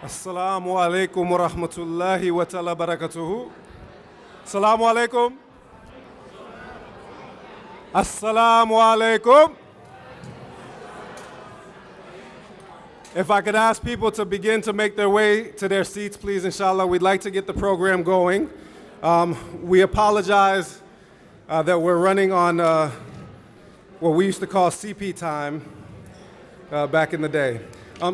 Assalamu alaikum wa rahmatullahi wa ta'ala barakatuhu. Assalamu alaikum. Assalamu alaikum. If I could ask people to begin to make their way to their seats, please, inshallah. We'd like to get the program going. We apologize that we're running on what we used to call CP time back in the day.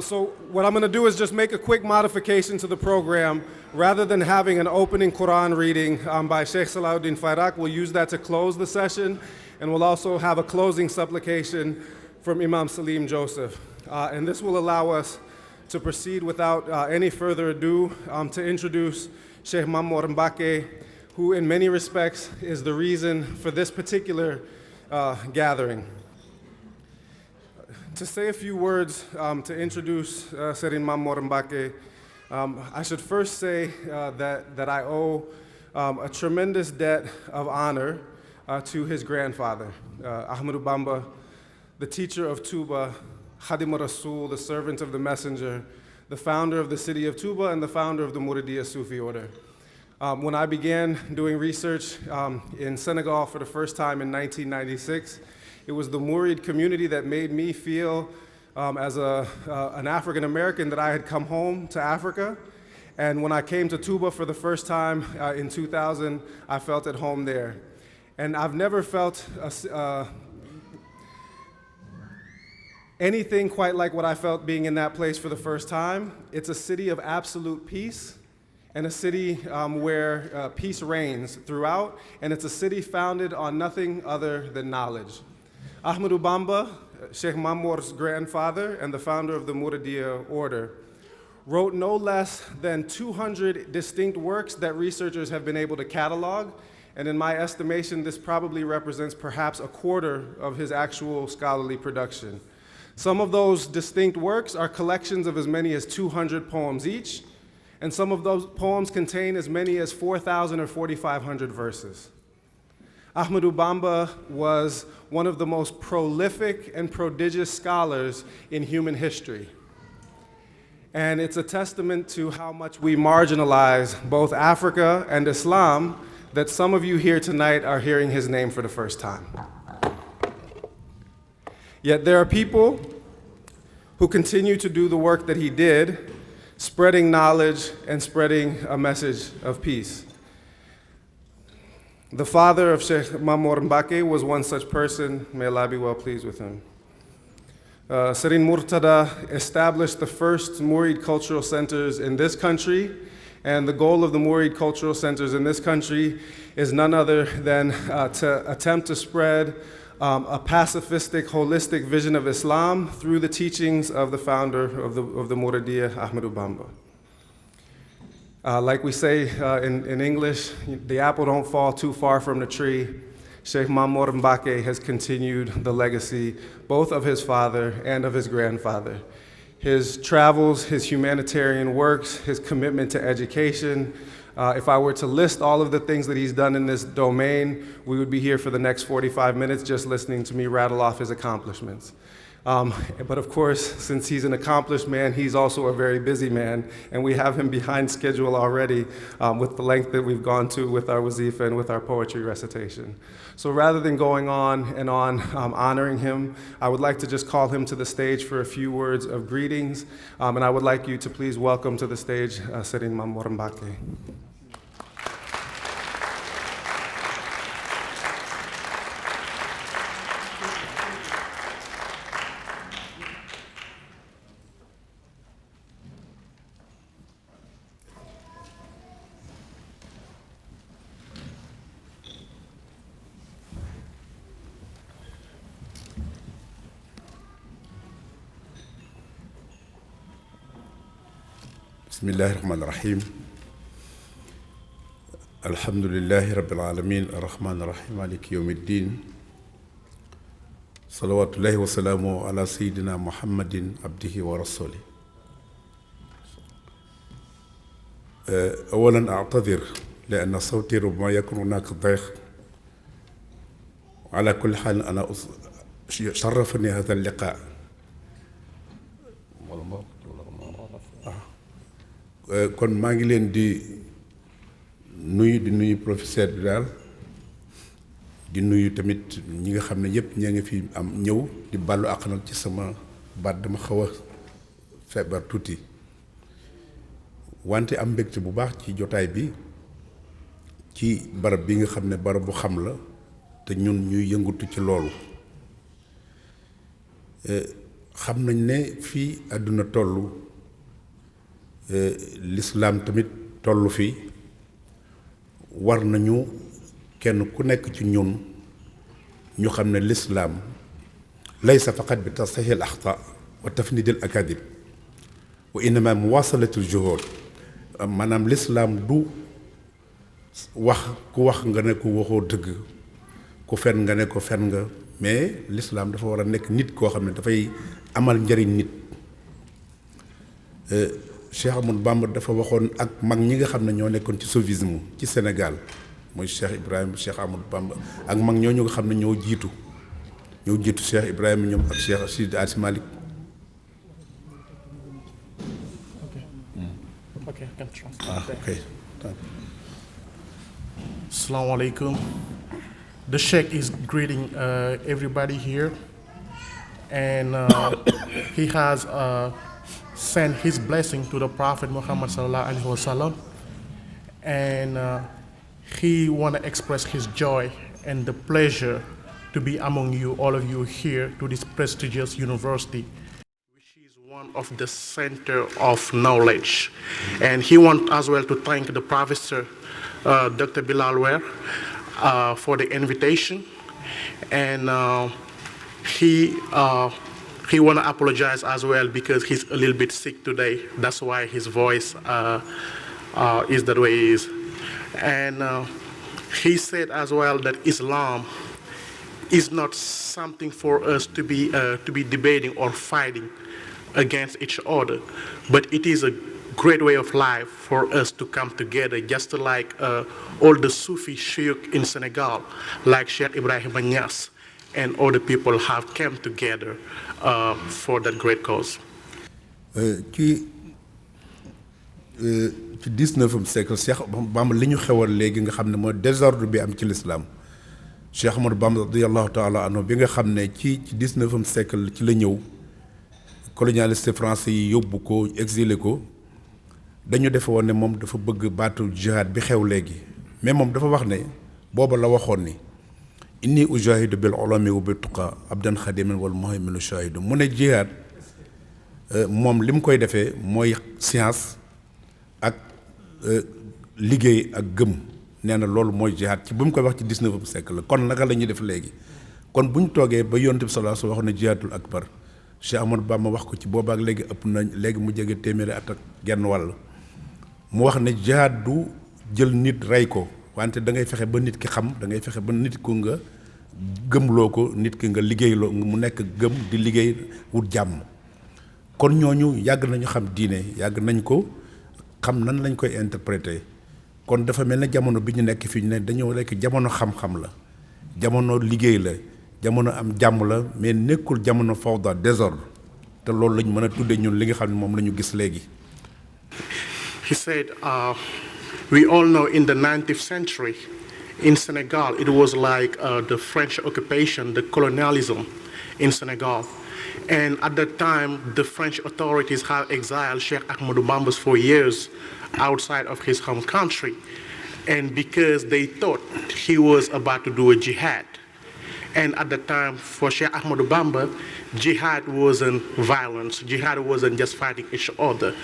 So what I'm going to do is just make a quick modification to the program. Rather than having an opening Quran reading by Sheikh Salahuddin Fairak, we'll use that to close the session, and we'll also have a closing supplication from Imam Salim Joseph. And this will allow us to proceed without any further ado to introduce Sheikh Mamor Mbake, who in many respects is the reason for this particular gathering. To say a few words to introduce Serin Mamor Mbake, I should first say that I owe a tremendous debt of honor to his grandfather, Ahmadu Bamba, the teacher of Tuba, Khadim Rasul, the servant of the messenger, the founder of the city of Tuba, and the founder of the Muridiyya Sufi order. When I began doing research in Senegal for the first time in 1996, it was the Murid community that made me feel as an African American that I had come home to Africa. And when I came to Tuba for the first time in 2000, I felt at home there. And I've never felt anything quite like what I felt being in that place for the first time. It's a city of absolute peace, and a city where peace reigns throughout, and it's a city founded on nothing other than knowledge. Ahmadu Bamba, Sheikh Mamor's grandfather and the founder of the Muridiyya order, wrote no less than 200 distinct works that researchers have been able to catalog, and in my estimation, this probably represents perhaps a quarter of his actual scholarly production. Some of those distinct works are collections of as many as 200 poems each, and some of those poems contain as many as 4,000 or 4,500 verses. Ahmadu Bamba was one of the most prolific and prodigious scholars in human history. And it's a testament to how much we marginalize both Africa and Islam that some of you here tonight are hearing his name for the first time. Yet there are people who continue to do the work that he did, spreading knowledge and spreading a message of peace. The father of Sheikh Mamor Mbake was one such person. May Allah be well pleased with him. Serin Murtada established the first Murid cultural centers in this country, and the goal of the Murid cultural centers in this country is none other than to attempt to spread a pacifistic, holistic vision of Islam through the teachings of the founder of the Muridiyya, Ahmadu Bamba. Like we say in English, the apple don't fall too far from the tree. Sheikh Mamor Mbake has continued the legacy both of his father and of his grandfather. His travels, his humanitarian works, his commitment to education. If I were to list all of the things that he's done in this domain, we would be here for the next 45 minutes just listening to me rattle off his accomplishments. But of course, since he's an accomplished man, he's also a very busy man, and we have him behind schedule already with the length that we've gone to with our wazifa and with our poetry recitation. So rather than going on and on honoring him, I would like to just call him to the stage for a few words of greetings, and I would like you to please welcome to the stage Serin Mamor Mbake. بسم الله الرحمن الرحيم الحمد لله رب العالمين الرحمن الرحيم مالك يوم الدين صلوات الله وسلامه على سيدنا محمد عبده ورسوله. أولا أعتذر لأن صوتي ربما يكون هناك ضيق. على كل حال أنا شرفني هذا اللقاء. kon maa ngi leen di nuyu professeur bi daal di nuyu tamit ñi nga xam ne yëpp ñaa ngi fi am ñëw di ballu àq nag ci sama baat dama xaw a feebar tuuti wante am mbégte bu baax ci jotaay bi ci barab bi nga xam ne barab bu xam la te ñun ñuy yëngatu ci loolu xam nañ ne fii àdduna tollu lislaam tamit tollu fi war nañu kenn ku nekk ci ñun ñu xam ne lislaam laysa faqat bi tasxiix al axta wa tafnid al akadib wa innama muwasalatu al juhud maanaam lislaam du wax ku wax nga ne ko waxoo dëgg ku fen nga ne ko fen nga mais lislaam dafa war a nekk nit koo xam ne dafay amal njëriñ nit Cheikh Ahmadou Bamba dafa waxoon ak mag ñi nga xam ne ñoo nekkoon ci soufisme ci Sénégal mooy Cheikh Ibrahima Cheikh Ahmadou Bamba ak mag ñooñu nga xam ne ñoo jiitu Cheikh Ibrahima ñoom ak Cheikh Sidi Asi Malik. Okay, I can translate. Okay. Assalamu alaikum. The Sheikh is greeting everybody here, and he has sent his blessing to the Prophet Muhammad sallallahu alaihi wasallam, and he want to express his joy and the pleasure to be among you, all of you here, to this prestigious university, which is one of the center of knowledge. And he wants as well to thank the professor, Dr. Bilal Ware, for the invitation. And he want to apologize as well because he's a little bit sick today. That's why his voice is that way it is. And he said as well that Islam is not something for us to be debating or fighting against each other, but it is a great way of life for us to come together, just like all the Sufi sheikh in Senegal, like Sheikh Ibrahim Niass, and other people have come together for that great cause. ci 19e siècle Cheikh Bamba li ñu xewal léegi nga xam ne mooy désordre bi am ci l'islam Cheikh Ahmadou Bamba radiyallahu taala anhu bi nga xam ne ci 19e siècle ci la ñëw colonialiste français yi yóbbu ko exilé ko dañu defe woon ne moom dafa bëgg baatu jihad bi xew léegi mais moom dafa wax ne booba la waxoon ni inni ujahidu bil ulumi wa bi tuqa abdan xadiman wal muhayminu shahidu mu ne jihad moom li mu koy defee mooy science ak liggéey ak gëm nee na loolu mooy jihad ci bu mu koy wax ci 19e siècle la kon naka la ñuy def léegi kon bu ñu toogee ba yonent bi sallallahu alayhi wasallam wax ne jihadul akbar Cheikh Ahmadou Bamba wax ko ci boobaak léegi ëpp na léegi mu jege téeméeri at ak genn wàll mu wax ne jihad du jël nit rey ko wante da ngay fexe ba nit ki xam da ngay fexe ba nit ko nga gëmloo ko nit ki nga liggéeyloo mu nekk gëm di liggéey wut jàmm kon ñooñu yàgg nañu xam diine yàgg nañ ko xam nan lañ koy interpréter kon dafa mel ne jamono bi ñu nekk fi ñu ne dañoo rekk jamono xam-xam la jamono liggéey la jamono am jàmm la mais nekkul jamono fawda désordre te loolu lañ mën a tudde ñun li nga xam ne moom la ñu gis léegi. He said, we all know in the 19th century in Senegal, it was like the French occupation, the colonialism in Senegal. And at that time, the French authorities had exiled Sheikh Ahmadou Bamba for years outside of his home country. And because they thought he was about to do a jihad. And at the time, for Sheikh Ahmadou Bamba, jihad wasn't violence. Jihad wasn't just fighting each other.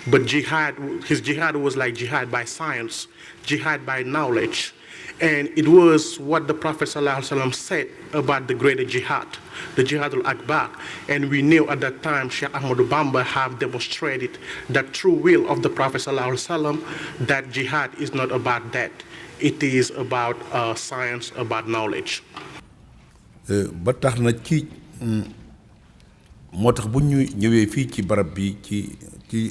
But his jihad was like jihad by science, jihad by knowledge. And it was what the Prophet ﷺ said about the greater jihad, the Jihad al-Akbar. And we knew at that time Sheikh Ahmadou Bamba have demonstrated that true will of the Prophet ﷺ, that jihad is not about that. It is about science, about knowledge. ba tax na ci moo tax bu ñu ñëwee fii ci barab bi ci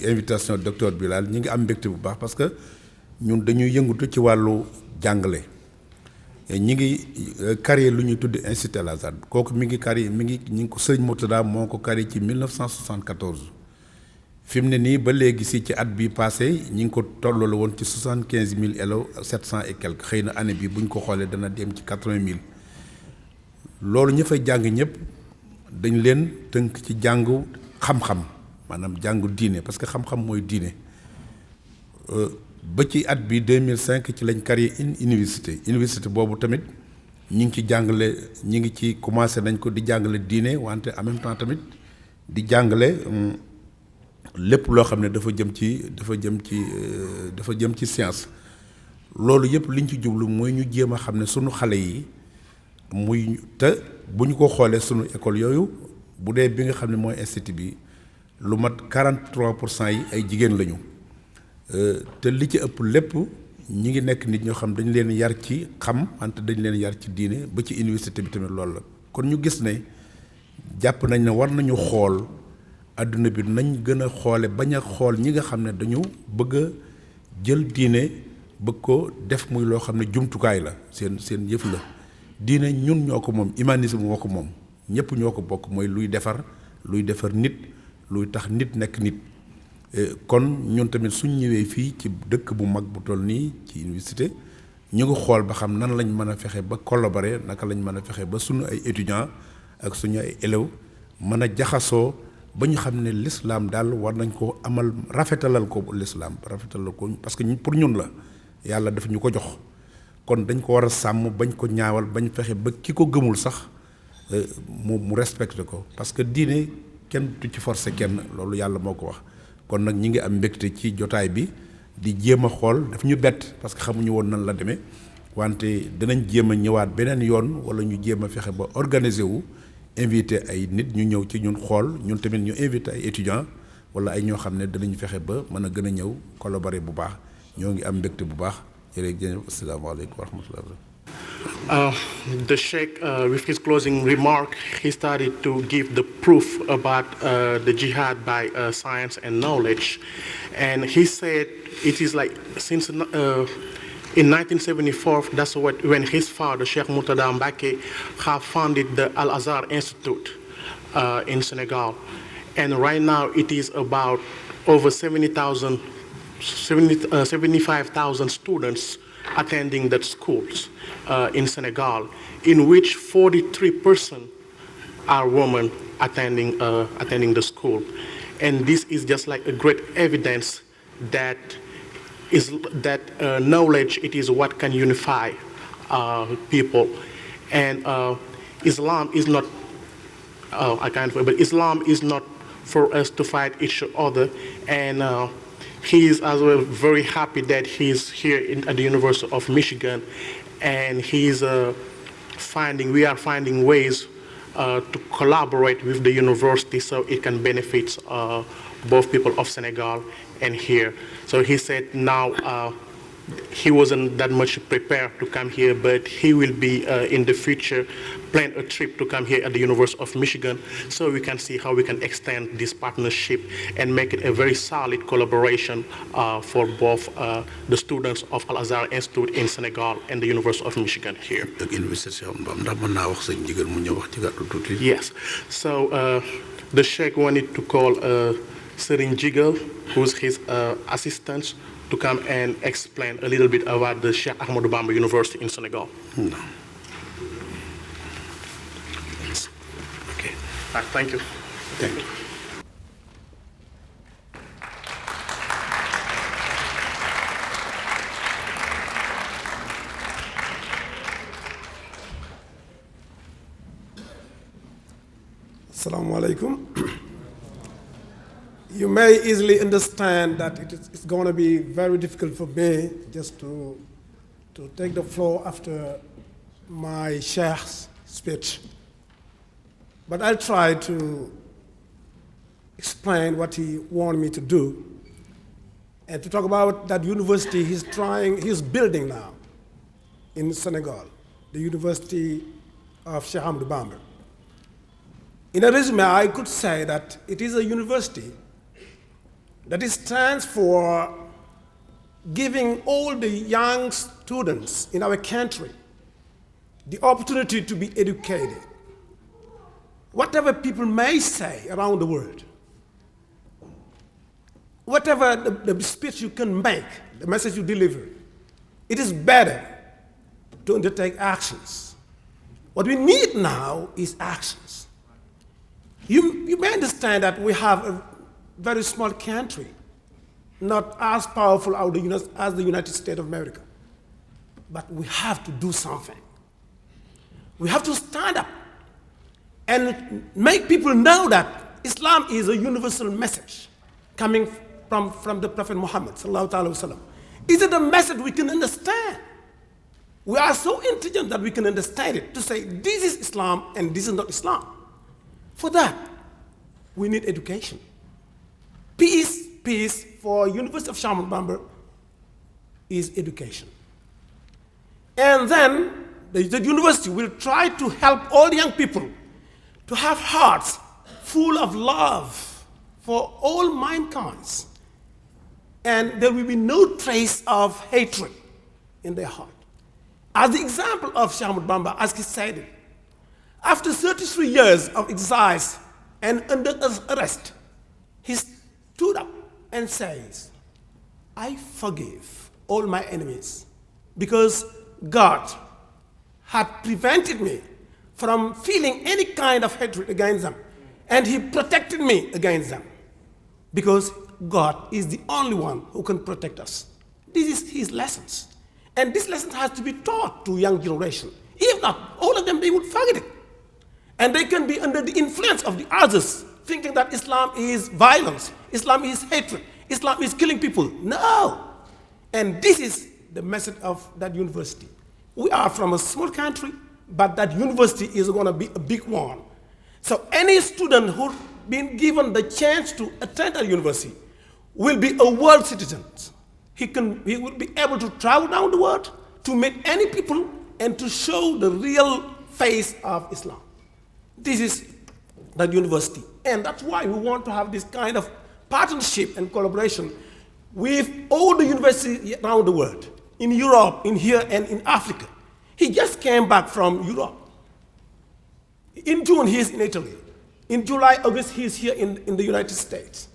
invitation docteur Bilal ñi ngi am mbégte bu baax parce que ñun dañuy yëngatu ci wàllu jàngale ñi ngi créé lu ñuy tudd Institut Al Azhar kooku mi ngi créé ñi ngi ko Sëriñ Murtada moo ko créé ci 1974 fi mu ne nii ba léegi si ci at bi passé ñi ngi ko tolloo woon ci 75 000 élèves 700 et quelques xëy na année bi bu ñu ko xoolee dana dem ci 80 000 loolu ña fay jàng ñëpp dañ leen tënk ci jàngu xam-xam maanaam jàngu diine parce que xam-xam mooy diine ba ci at bi 2005 ci lañ créé une université boobu tamit ñi ngi ci jàngale ñi ngi ci commencé nañ ko di jàngale diine wante en même temps tamit di jàngale lépp loo xam ne dafa jëm ci science loolu yëpp liñ ci jublu mooy ñu jéem a xam ne sunu xale yi muy te bu ñu ko xoolee sunu école yooyu bu dee bi nga xam ne mooy institut bi lu mat 43% yi ay jigéen lañu te li ci ëpp lépp ñi ngi nekk nit ñoo xam dañ leen yar ci xam wante dañ leen yar ci diine ba ci université bi tamit loolu la kon ñu gis ne jàpp nañ ne war nañu xool adduna bi nañ gën a xoole bañ a xool ñi nga xam ne dañu bëgg a jël diine bëgg ko def muy loo xam ne jumtukaay la seen yëf la diine ñun ñoo ko moom humanisme moo ko moom ñëpp ñoo ko bokk mooy luy defar nit luy tax nit nekk nit kon ñun tamit suñ ñëwee fii ci dëkk bu mag bu toll nii ci université ñu ngi xool ba xam nan lañ mën a fexe ba collaborer naka lañ mën a fexe ba suñu ay étudiants ak suñu ay élèves mën a jaxasoo ba ñu xam ne l'islam daal war nañ ko amal rafetalal ko l'islam rafetalal ko parce que pour ñun la yàlla daf ñu ko jox kon dañ ko war a sàmm bañ ko ñaawal bañ fexe ba ki ko gëmul sax mu respecté ko parce que diine kenn du ci forcer kenn loolu yàlla moo ko wax kon nag ñi ngi am mbégte ci jotaay bi di jéem a xool daf ñu bett parce que xamuñu woon nan la demee wante dinañ jéem a ñëwaat beneen yoon wala ñu jéem a fexe ba organiser wu invité ay nit ñu ñëw ci ñun xool ñun tamit ñu invité ay étudiants wala ay ñoo xam ne danañ fexe ba mën a gën a ñëw collaborer bu baax ñoo ngi am mbégte bu baax jërëjëf asalaamaaleykum wa rahmatulah. The Sheikh, with his closing remark, he started to give the proof about the jihad by science and knowledge. And he said it is like since in 1974, that's when his father, Sheikh Murtada Mbake, have founded the Al-Azhar Institute in Senegal. And right now it is about over 75,000 students attending the schools in Senegal, in which 43% are women attending the school. And this is just like a great evidence that knowledge, it is what can unify people. And Islam is not, but Islam is not for us to fight each other. And he is as well very happy that he's here at the University of Michigan, and we are finding ways to collaborate with the university so it can benefit both people of Senegal and here. So he said now he wasn't that much prepared to come here, but he will be in the future plan a trip to come here at the University of Michigan so we can see how we can extend this partnership and make it a very solid collaboration for both the students of Al-Azhar Institute in Senegal and the University of Michigan here. Yes. So the Sheikh wanted to call Serin Jigal, who's his assistant, to come and explain a little bit about the Sheikh Ahmadou Bamba University in Senegal. No. Okay. Thank you. Thank you. Assalamu alaikum. You may easily understand that it's going to be very difficult for me just to take the floor after my Sheikh's speech. But I'll try to explain what he wanted me to do and to talk about that university he's building now in Senegal, the University of Cheikh Ahmadou Bamba. In a resume, I could say that it is a university that stands for giving all the young students in our country the opportunity to be educated. Whatever people may say around the world, whatever the speech you can make, the message you deliver, it is better to undertake actions. What we need now is actions. You may understand that we have a very small country, not as powerful as the United States of America. But we have to do something. We have to stand up and make people know that Islam is a universal message coming from the Prophet Muhammad sallallahu alaihi wasallam. Is it a message we can understand? We are so intelligent that we can understand it, to say this is Islam and this is not Islam. For that, we need education. Peace for University of Ahmadu Bamba is education. And then the university will try to help all young people to have hearts full of love for all mankind. And there will be no trace of hatred in their heart. As the example of Ahmadu Bamba, as he said it, after 33 years of exile and under arrest, he stood up and says, I forgive all my enemies because God had prevented me from feeling any kind of hatred against them, and he protected me against them because God is the only one who can protect us. This is his lessons. And this lesson has to be taught to young generation. If not, all of them, they would forget it. And they can be under the influence of the others, thinking that Islam is violence, Islam is hatred, Islam is killing people. No. And this is the message of that university. We are from a small country, but that university is going to be a big one. So any student who's been given the chance to attend that university will be a world citizen. He will be able to travel down the world to meet any people and to show the real face of Islam. This is that university. And that's why we want to have this kind of partnership and collaboration with all the universities around the world, in Europe, in here, and in Africa. He just came back from Europe. In June, he is in Italy. In July, August, he is here in the United States.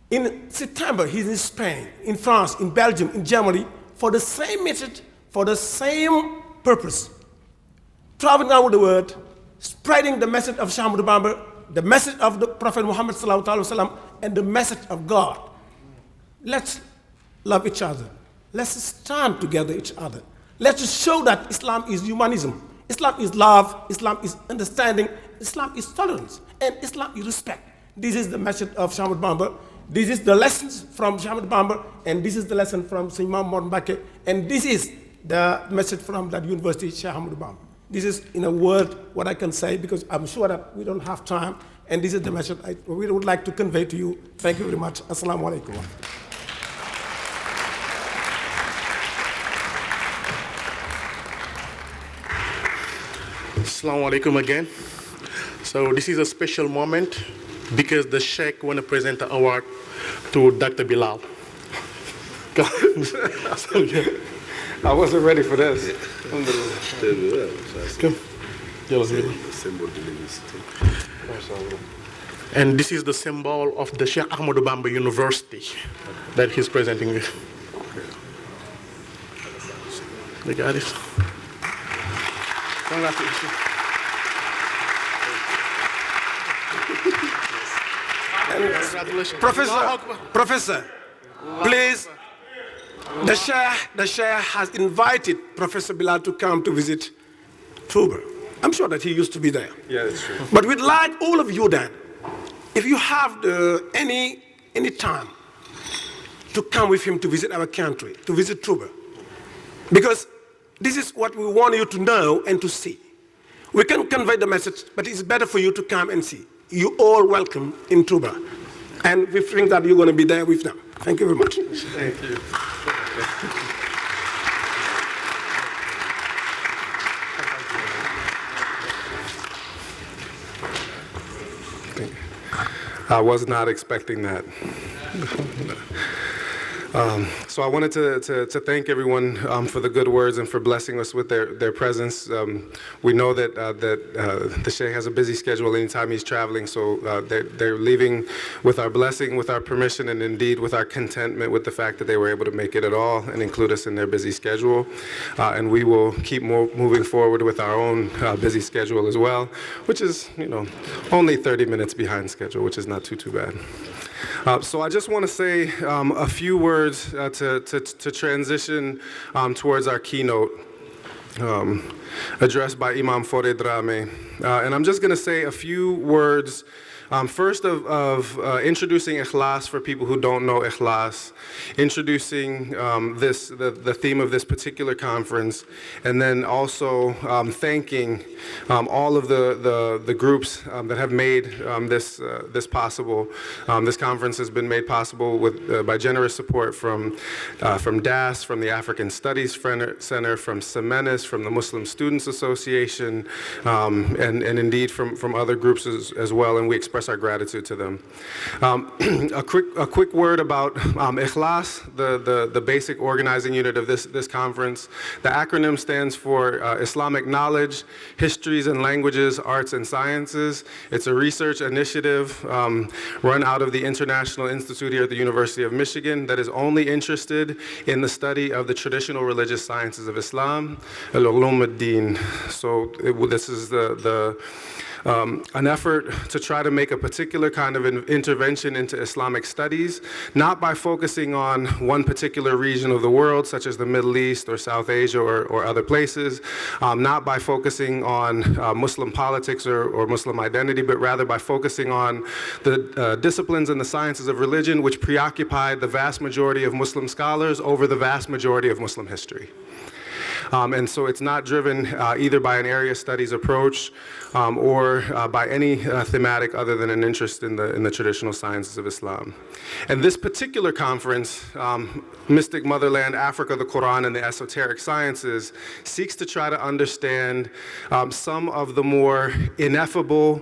In September, he's in Spain, in France, in Belgium, in Germany, for the same message, for the same purpose. Traveling around the world, spreading the message of Ahmadu Bamba, the message of the Prophet Muhammad sallallahu alaihi wasallam, and the message of God. Let's love each other. Let's stand together each other. Let's show that Islam is humanism. Islam is love. Islam is understanding. Islam is tolerance. And Islam is respect. This is the message of Ahmadu Bamba. This is the lessons from Ahmadu Bamba, and this is the lesson from Sir Imam Mor Mbacke, and this is the message from that university, Sheikh Ahmadu Bamba. This is, in a word, what I can say, because I'm sure that we don't have time, and this is the message we would like to convey to you. Thank you very much. Assalamu alaikum. Assalamu alaikum again. So this is a special moment because the Sheikh want to present the award to Dr. Bilal. So, yeah. I wasn't ready for this. Come. And this is the symbol of the Sheikh Ahmadu Bamba University that he's presenting with. They got it. Congratulations. Professor, please, the Sheikh has invited Professor Bilal to come to visit Tuba. I'm sure that he used to be there. Yeah, that's true. But we'd like all of you then, if you have any time to come with him to visit our country, to visit Tuba, because this is what we want you to know and to see. We can convey the message, but it's better for you to come and see. You all welcome in Tuba. And we think that you're going to be there with them. Thank you very much. Thank you. I was not expecting that. So I wanted to thank everyone for the good words and for blessing us with their presence. We know that the Sheikh has a busy schedule anytime he's traveling, so they're leaving with our blessing, with our permission, and indeed with our contentment with the fact that they were able to make it at all and include us in their busy schedule. And we will keep moving forward with our own busy schedule as well, which is, only 30 minutes behind schedule, which is not too bad. So I just want to say a few words to transition towards our keynote addressed by Imam Fore Drame. And I'm just going to say a few words first of introducing Ikhlas for people who don't know Ikhlas, introducing the theme of this particular conference, and then also thanking all of the groups that have made this possible. This conference has been made possible by generous support from DAS, from the African Studies Center, from Semenis, from the Muslim Students Association, and indeed from other groups as well, and we express our gratitude to them. A quick word about Ikhlas, the basic organizing unit of this conference. The acronym stands for Islamic Knowledge, Histories and Languages, Arts and Sciences. It's a research initiative run out of the International Institute here at the University of Michigan that is only interested in the study of the traditional religious sciences of Islam, al-ulum ad-din. So this is an effort to try to make a particular kind of intervention into Islamic studies, not by focusing on one particular region of the world, such as the Middle East or South Asia or other places, not by focusing on Muslim politics or Muslim identity, but rather by focusing on the disciplines and the sciences of religion which preoccupy the vast majority of Muslim scholars over the vast majority of Muslim history. And so it's not driven either by an area studies approach or by any thematic other than an interest in the traditional sciences of Islam. And this particular conference, Mystic Motherland, Africa, the Quran, and the Esoteric Sciences, seeks to try to understand some of the more ineffable,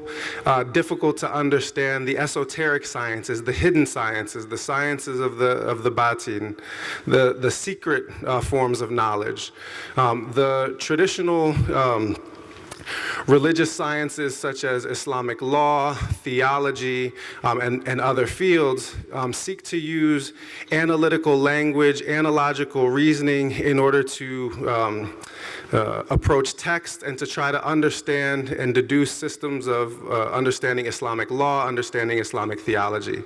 difficult to understand, the esoteric sciences, the hidden sciences, the sciences of the batin, the secret forms of knowledge. The traditional religious sciences such as Islamic law, theology, and other fields seek to use analytical language, analogical reasoning in order to approach text and to try to understand and deduce systems of understanding Islamic law, understanding Islamic theology.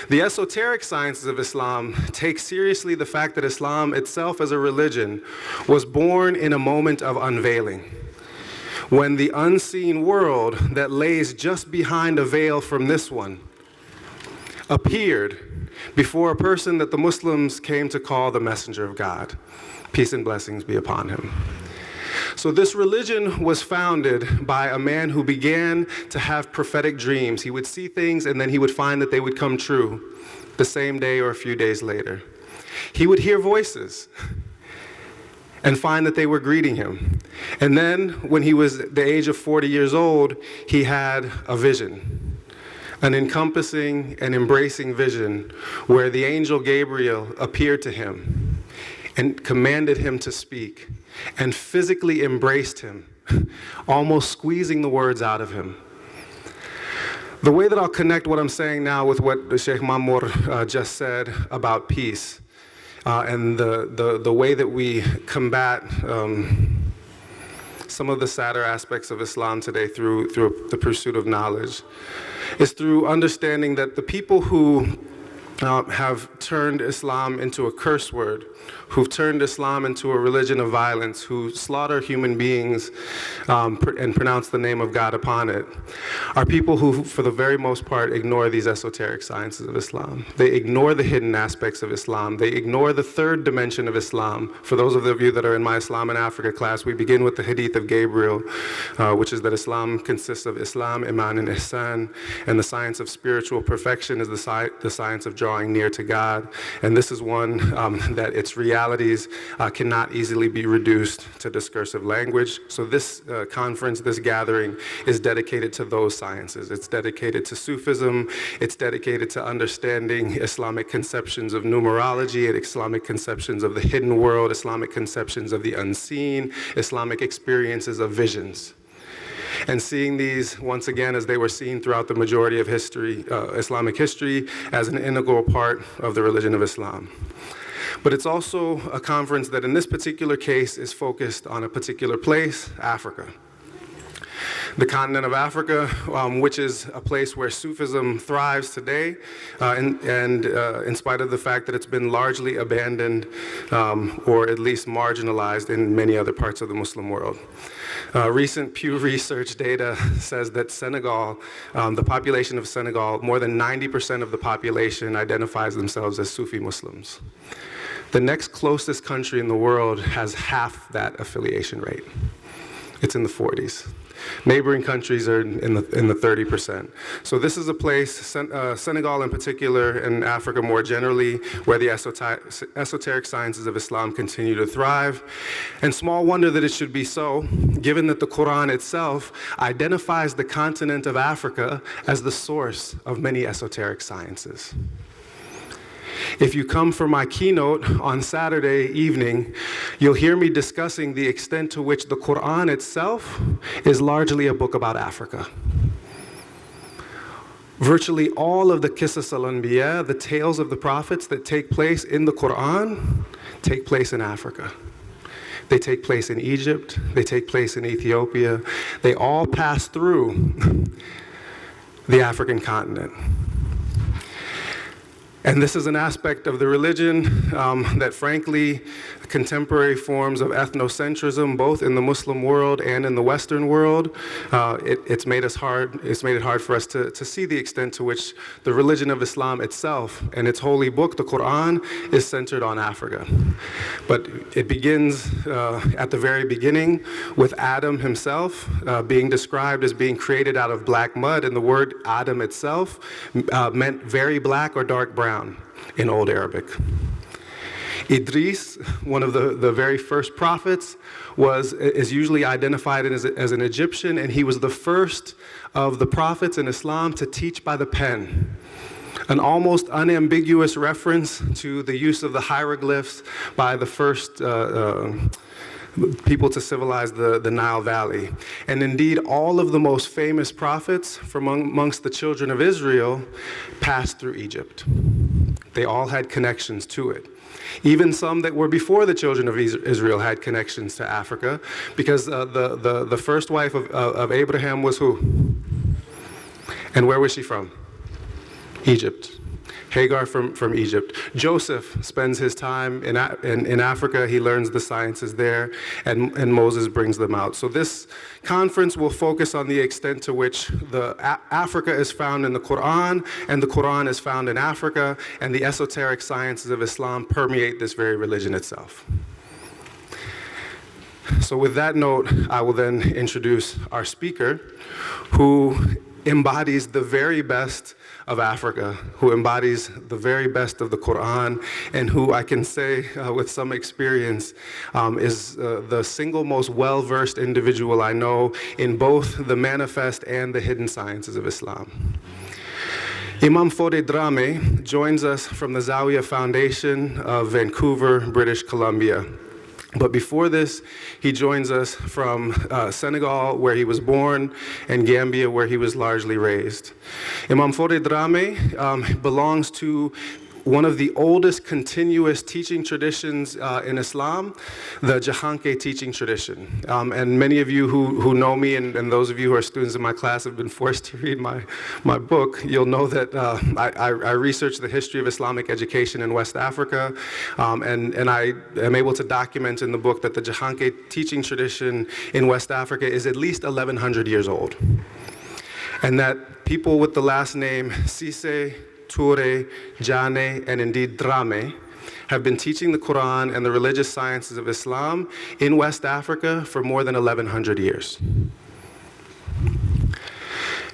The esoteric sciences of Islam take seriously the fact that Islam itself as a religion was born in a moment of unveiling, when the unseen world that lays just behind a veil from this one appeared before a person that the Muslims came to call the messenger of God. Peace and blessings be upon him. So this religion was founded by a man who began to have prophetic dreams. He would see things and then he would find that they would come true the same day or a few days later. He would hear voices and find that they were greeting him. And then, when he was the age of 40 years old, he had a vision, an encompassing and embracing vision where the angel Gabriel appeared to him and commanded him to speak and physically embraced him, almost squeezing the words out of him. The way that I'll connect what I'm saying now with what Sheikh Mamour just said about peace, and the way that we combat some of the sadder aspects of Islam today through the pursuit of knowledge is through understanding that the people who have turned Islam into a curse word, who've turned Islam into a religion of violence, who slaughter human beings and pronounce the name of God upon it, are people who, for the very most part, ignore these esoteric sciences of Islam. They ignore the hidden aspects of Islam. They ignore the third dimension of Islam. For those of you that are in my Islam in Africa class, we begin with the Hadith of Gabriel, which is that Islam consists of Islam, Iman, and Ihsan, and the science of spiritual perfection is the science of drawing drawing near to God. And this is one that its realities cannot easily be reduced to discursive language. So this conference, this gathering, is dedicated to those sciences. It's dedicated to Sufism. It's dedicated to understanding Islamic conceptions of numerology and Islamic conceptions of the hidden world, Islamic conceptions of the unseen, Islamic experiences of visions. And seeing these, once again, as they were seen throughout the majority of history, Islamic history, as an integral part of the religion of Islam. But it's also a conference that in this particular case is focused on a particular place, Africa. The continent of Africa, which is a place where Sufism thrives today, and in spite of the fact that it's been largely abandoned or at least marginalized in many other parts of the Muslim world. Recent Pew Research data says that Senegal, the population of Senegal, more than 90% of the population identifies themselves as Sufi Muslims. The next closest country in the world has half that affiliation rate. It's in the 40s. Neighboring countries are in the 30%. So this is a place, Senegal in particular, and Africa more generally, where the esoteric sciences of Islam continue to thrive. And small wonder that it should be so, given that the Quran itself identifies the continent of Africa as the source of many esoteric sciences. If you come for my keynote on Saturday evening, you'll hear me discussing the extent to which the Quran itself is largely a book about Africa. Virtually all of the Qisas al-Anbiya, the tales of the prophets that take place in the Quran, take place in Africa. They take place in Egypt, they take place in Ethiopia. They all pass through the African continent. And this is an aspect of the religion that, frankly, contemporary forms of ethnocentrism, both in the Muslim world and in the Western world, it's made it hard for us to see the extent to which the religion of Islam itself and its holy book, the Quran, is centered on Africa. But it begins at the very beginning with Adam himself being described as being created out of black mud, and the word Adam itself meant very black or dark brown in Old Arabic. Idris, one of the very first prophets, is usually identified as an Egyptian, and he was the first of the prophets in Islam to teach by the pen. An almost unambiguous reference to the use of the hieroglyphs by the first people to civilize the Nile Valley. And indeed, all of the most famous prophets from amongst the children of Israel passed through Egypt. They all had connections to it. Even some that were before the children of Israel had connections to Africa, because the first wife of Abraham was who? And where was she from? Egypt. Hagar from Egypt. Joseph spends his time in Africa. He learns the sciences there, and Moses brings them out. So this conference will focus on the extent to which Africa is found in the Quran, and the Quran is found in Africa, and the esoteric sciences of Islam permeate this very religion itself. So with that note, I will then introduce our speaker, who embodies the very best of Africa, who embodies the very best of the Quran, and who I can say with some experience is the single most well-versed individual I know in both the manifest and the hidden sciences of Islam. Imam Fode Drame joins us from the Zawiya Foundation of Vancouver, British Columbia. But before this, he joins us from Senegal, where he was born, and Gambia, where he was largely raised. Imam Fode Drame belongs to one of the oldest continuous teaching traditions in Islam, the Jahanke teaching tradition. And many of you who know me, and those of you who are students in my class have been forced to read my book, you'll know that I researched the history of Islamic education in West Africa, and I am able to document in the book that the Jahanke teaching tradition in West Africa is at least 1,100 years old. And that people with the last name Cisse, Toure, Jane, and indeed Drame have been teaching the Quran and the religious sciences of Islam in West Africa for more than 1,100 years.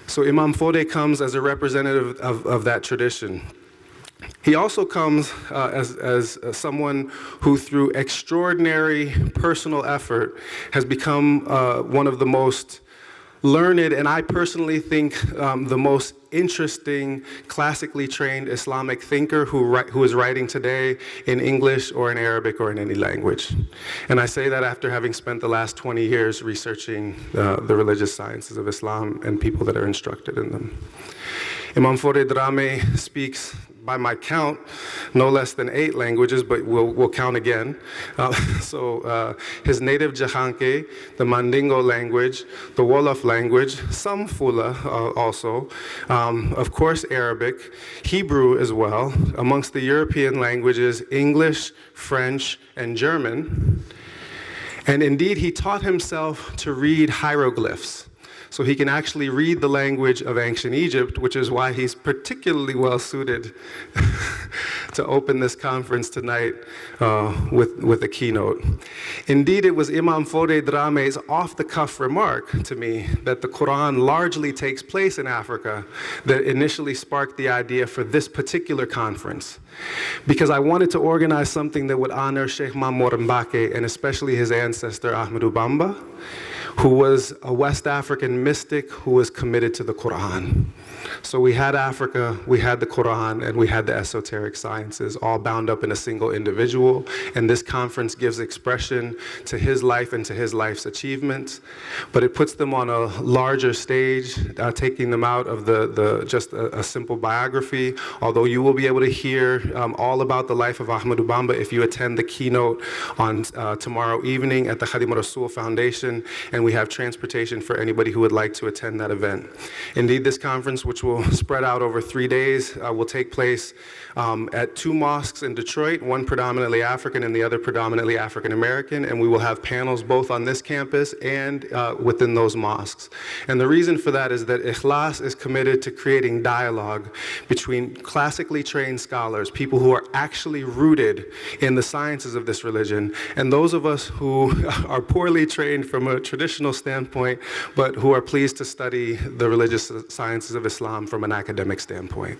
So Imam Fode comes as a representative of that tradition. He also comes as someone who, through extraordinary personal effort, has become one of the most learned, and I personally think the most interesting, classically trained Islamic thinker who is writing today in English or in Arabic or in any language. And I say that after having spent the last 20 years researching the religious sciences of Islam and people that are instructed in them. Imam Fode Drame speaks, by my count, no less than 8 languages, but we'll count again. His native Jahanke, the Mandingo language, the Wolof language, some Fula also, of course Arabic, Hebrew as well, amongst the European languages, English, French, and German. And indeed, he taught himself to read hieroglyphs. So he can actually read the language of ancient Egypt, which is why he's particularly well suited to open this conference tonight with a keynote. Indeed, it was Imam Fode Drame's off-the-cuff remark to me that the Quran largely takes place in Africa that initially sparked the idea for this particular conference. Because I wanted to organize something that would honor Sheikh Mamour Mbake and especially his ancestor Ahmadou Bamba, who was a West African mystic who was committed to the Quran. So we had Africa, we had the Quran, and we had the esoteric sciences all bound up in a single individual. And this conference gives expression to his life and to his life's achievements. But it puts them on a larger stage, taking them out of just a simple biography. Although you will be able to hear all about the life of Ahmadou Bamba if you attend the keynote on tomorrow evening at the Khadim Rasoul Foundation. And we have transportation for anybody who would like to attend that event. Indeed, this conference, which will spread out over 3 days, will take place at 2 mosques in Detroit, one predominantly African and the other predominantly African American, and we will have panels both on this campus and within those mosques. And the reason for that is that Ikhlas is committed to creating dialogue between classically trained scholars, people who are actually rooted in the sciences of this religion, and those of us who are poorly trained from a traditional standpoint, but who are pleased to study the religious sciences of Islam from an academic standpoint.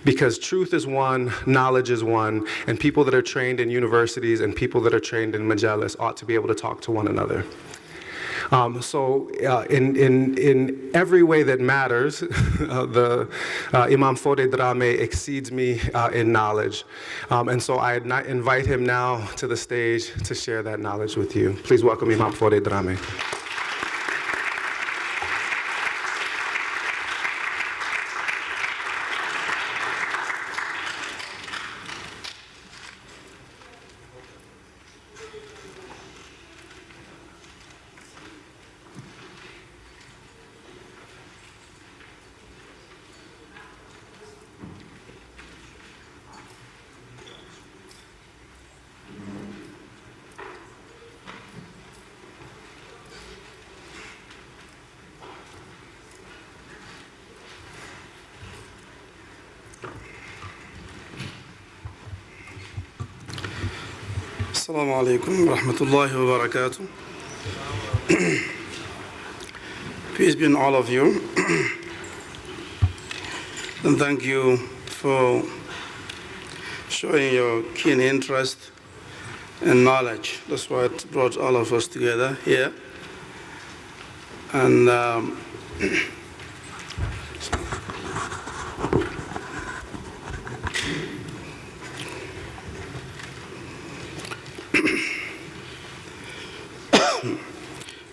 Because truth is one, knowledge is one, and people that are trained in universities and people that are trained in majalis ought to be able to talk to one another. In every way that matters, Imam Fode Drame exceeds me in knowledge. And so I invite him now to the stage to share that knowledge with you. Please welcome Imam Fode Drame. Assalamu alaikum wa rahmatullahi wa barakatuh. Peace be on all of you. And thank you for showing your keen interest and knowledge. That's what brought all of us together here. And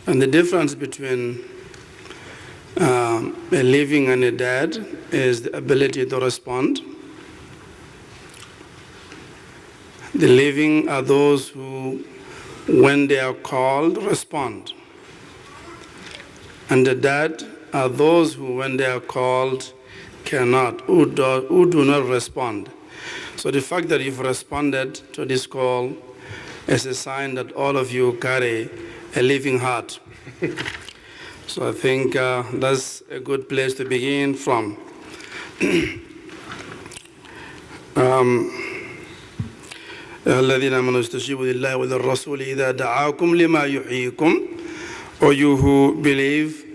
and the difference between a living and a dead is the ability to respond. The living are those who, when they are called, respond. And the dead are those who, when they are called, cannot, who do not respond. So the fact that you've responded to this call is a sign that all of you carry a living heart. So I think that's a good place to begin from. الذين آمنوا استجيبوا لله وللرسول إذا دعاكم لما يحييكم. Or you who believe,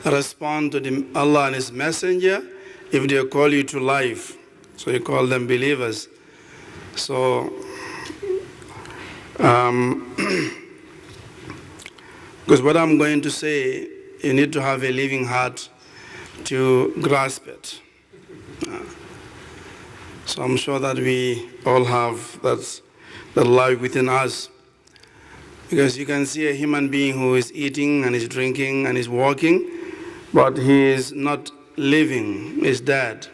respond to Allah and His Messenger if they call you to life. So he called them believers. So, because what I'm going to say, you need to have a living heart to grasp it. So I'm sure that we all have that life within us. Because you can see a human being who is eating and is drinking and is walking, but he is not living, is dead.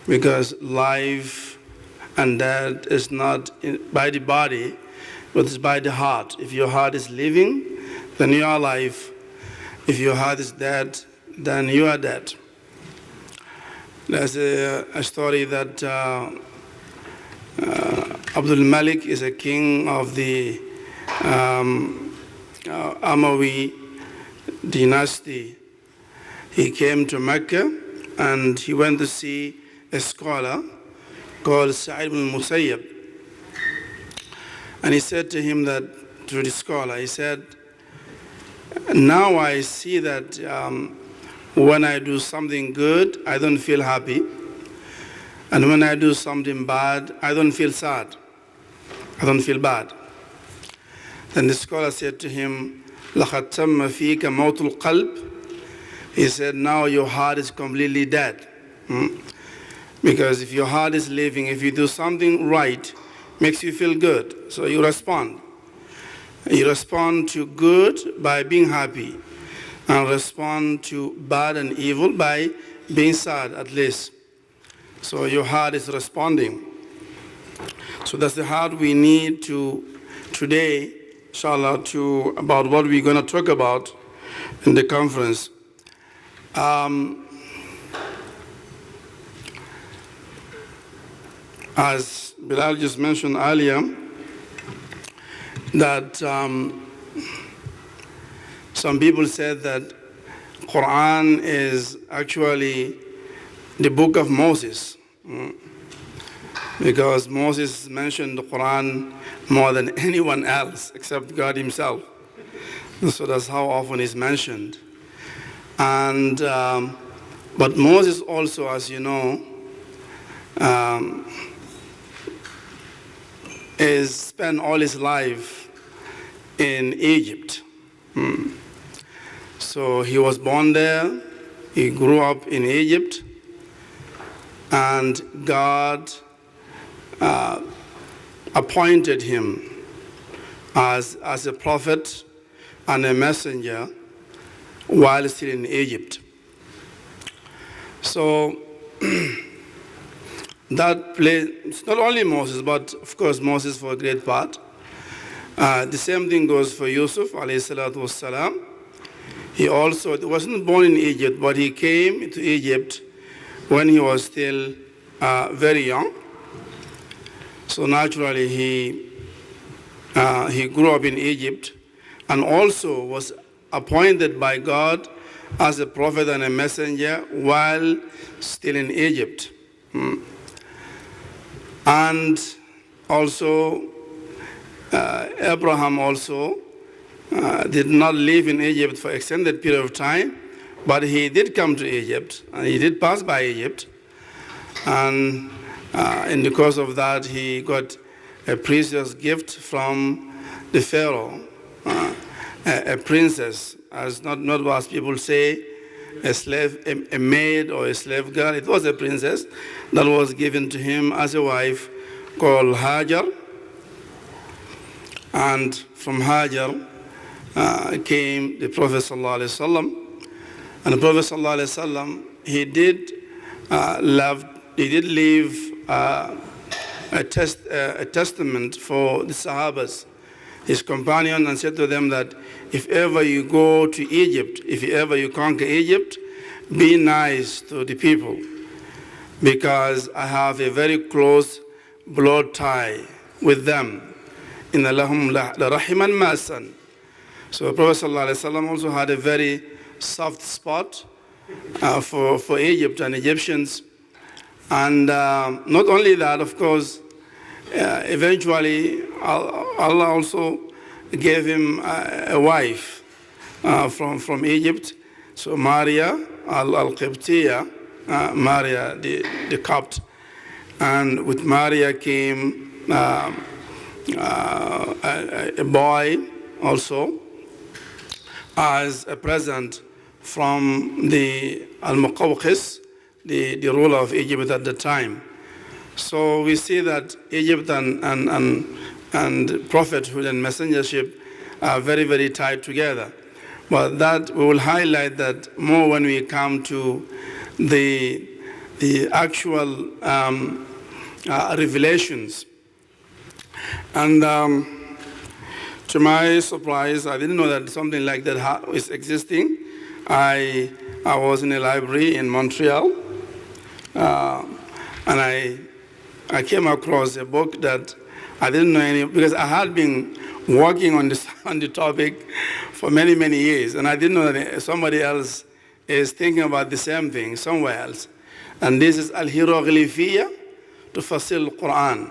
Because life and death is not by the body, but it's by the heart. If your heart is living, then you are alive. If your heart is dead, then you are dead. There's a story that Abdul Malik is a king of the Umayyad dynasty. He came to Mecca and he went to see a scholar called Sa'id ibn Musayyab. And he said to him that, to the scholar, he said, now I see that when I do something good, I don't feel happy. And when I do something bad, I don't feel sad. I don't feel bad. Then the scholar said to him, لَقَدْ تَمَّ فِيكَ مَوْتُ الْقَلْبِ. He said, now your heart is completely dead. Because if your heart is living, if you do something right, makes you feel good. So you respond. You respond to good by being happy, and respond to bad and evil by being sad, at least. So your heart is responding. So that's the heart we need to today, inshallah, to about what we're going to talk about in the conference. As Bilal just mentioned earlier, that some people said that Quran is actually the book of Moses, because Moses mentioned the Quran more than anyone else except God himself. So that's how often it's mentioned. And but Moses also, as you know, is spent all his life in Egypt. So he was born there, he grew up in Egypt, and God appointed him as a prophet and a messenger while still in Egypt. So that place, it's not only Moses, but of course Moses for a great part. The same thing goes for Yusuf, alayhi salatu wassalam. He also wasn't born in Egypt, but he came to Egypt when he was still very young. So naturally he grew up in Egypt and also was appointed by God as a prophet and a messenger while still in Egypt. And also Abraham also did not live in Egypt for extended period of time, but he did come to Egypt and he did pass by Egypt, and in the course of that he got a precious gift from the Pharaoh, a princess, as not as people say, a slave, a maid or a slave girl. It was a princess that was given to him as a wife called Hajar. And from Hajar came the Prophet ﷺ. And the Prophet ﷺ, he did leave a testament for the Sahabas, his companion, and said to them that if ever you go to Egypt, if ever you conquer Egypt, be nice to the people, because I have a very close blood tie with them. In Allahum la rahiman masan. So Prophet ﷺ also had a very soft spot for Egypt and Egyptians. And not only that, of course, eventually Allah also gave him a wife from Egypt. So Maria al-Qibtiyya, Maria the Copt And with Maria came a boy also as a present from the Al-Muqawqis, the ruler of Egypt at the time. So we see that Egypt and prophethood and messengership are very, very tied together. But that we will highlight that more when we come to the actual revelations. And to my surprise, I didn't know that something like that is existing. I was in a library in Montreal, and I came across a book that I didn't know any, because I had been working on the topic for many, many years, and I didn't know that somebody else is thinking about the same thing somewhere else. And this is Al-Hieroglyphia to Fasil Quran.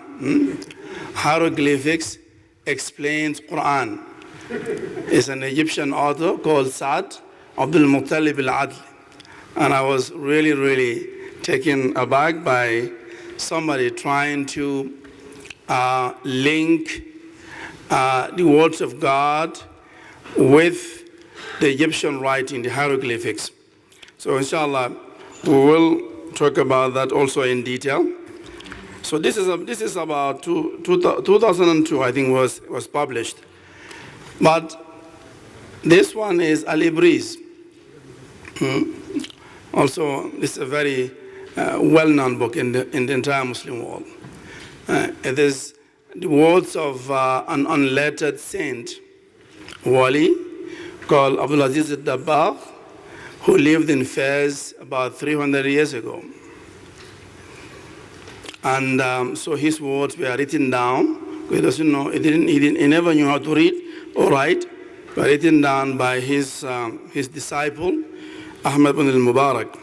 Hieroglyphics explains Quran. It's an Egyptian author called Sa'd Abdul Muttalib al-Adl. And I was really, really taken aback by somebody trying to link the words of God with the Egyptian writing, the hieroglyphics. So inshallah, we will talk about that also in detail. So this is about 2002, I think, was published. But this one is Al-Ibriz. Also, this is a very well-known book in the entire Muslim world. It is the words of an unlettered saint, Wali, called Abdul Aziz al-Dabbagh, who lived in Fez about 300 years ago. And so his words were written down. He doesn't know, he never knew how to read or write, but written down by his disciple, Ahmad ibn al-Mubarak.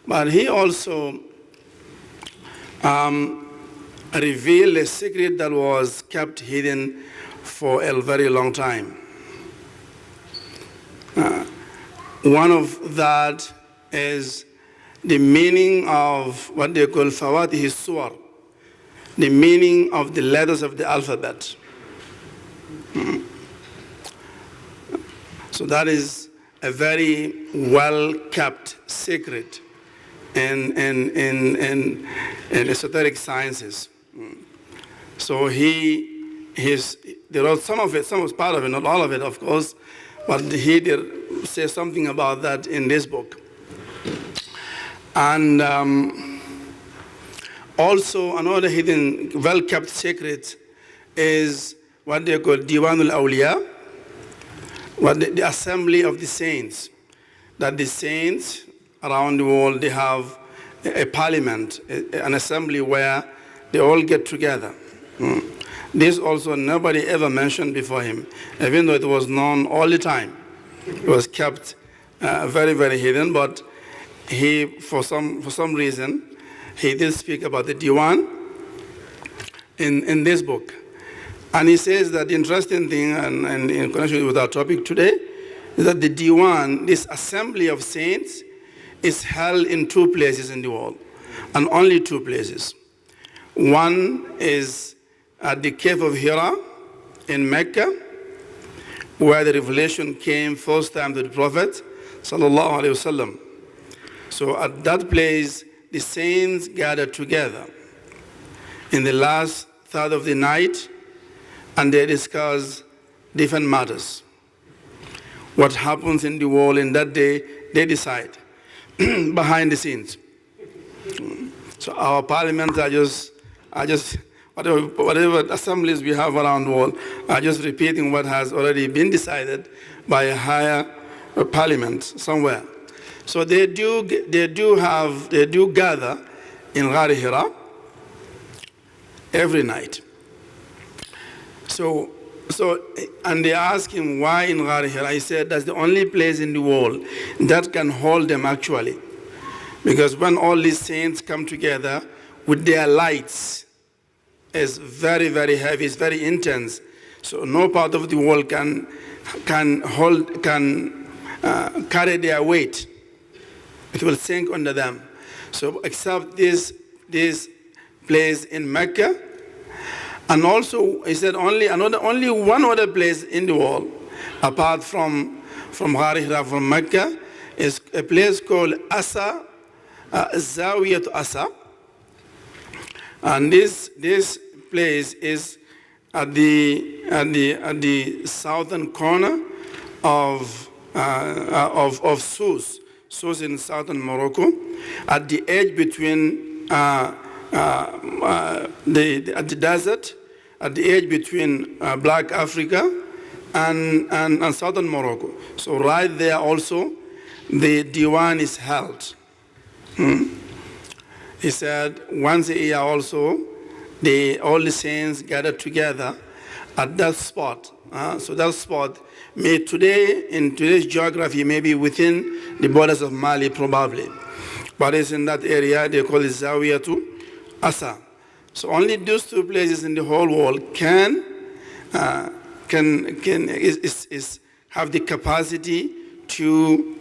But he also revealed a secret that was kept hidden for a very long time. One of that is the meaning of what they call Fawatih Suwar, the meaning of the letters of the alphabet. So that is a very well-kept secret in esoteric sciences. So he wrote some of it, some was part of it, not all of it, of course, but he did say something about that in this book. And also another hidden, well-kept secret is what they call Diwan al-Awliya, the assembly of the saints. That the saints around the world, they have a parliament, an assembly where they all get together. This also nobody ever mentioned before him, even though it was known all the time. It was kept very, very hidden, but he, for some reason, he did speak about the Diwan in this book. And he says that the interesting thing, and in connection with our topic today, is that the Diwan, this assembly of saints, is held in two places in the world, and only two places. One is at the cave of Hira in Mecca, where the revelation came first time to the Prophet sallallahu alaihi wasallam. So at that place, the saints gathered together in the last third of the night, and they discuss different matters. What happens in the world in that day, they decide behind the scenes. So our parliaments are just whatever assemblies we have around the world are just repeating what has already been decided by a higher parliament somewhere. So they do gather in Ghar Hira every night. So and they ask him why in Ghar Hira. He said that's the only place in the world that can hold them actually. Because when all these saints come together with their lights, it's very, very heavy, it's very intense. So no part of the world can carry their weight. It will sink under them. So except this place in Mecca. And also, he said only one other place in the world, apart from Hira, from Mecca, is a place called Asa, Zawiyat Asa. And this place is at the southern corner of Sousse. Sousse in southern Morocco, at the edge between the desert, at the edge between Black Africa and southern Morocco. So right there also, the Diwan is held. He said once a year also, all the saints gather together at that spot. So that spot may today, in today's geography, may be within the borders of Mali probably. But it's in that area, they call it Zawiyatu Asa. So only those two places in the whole world have the capacity to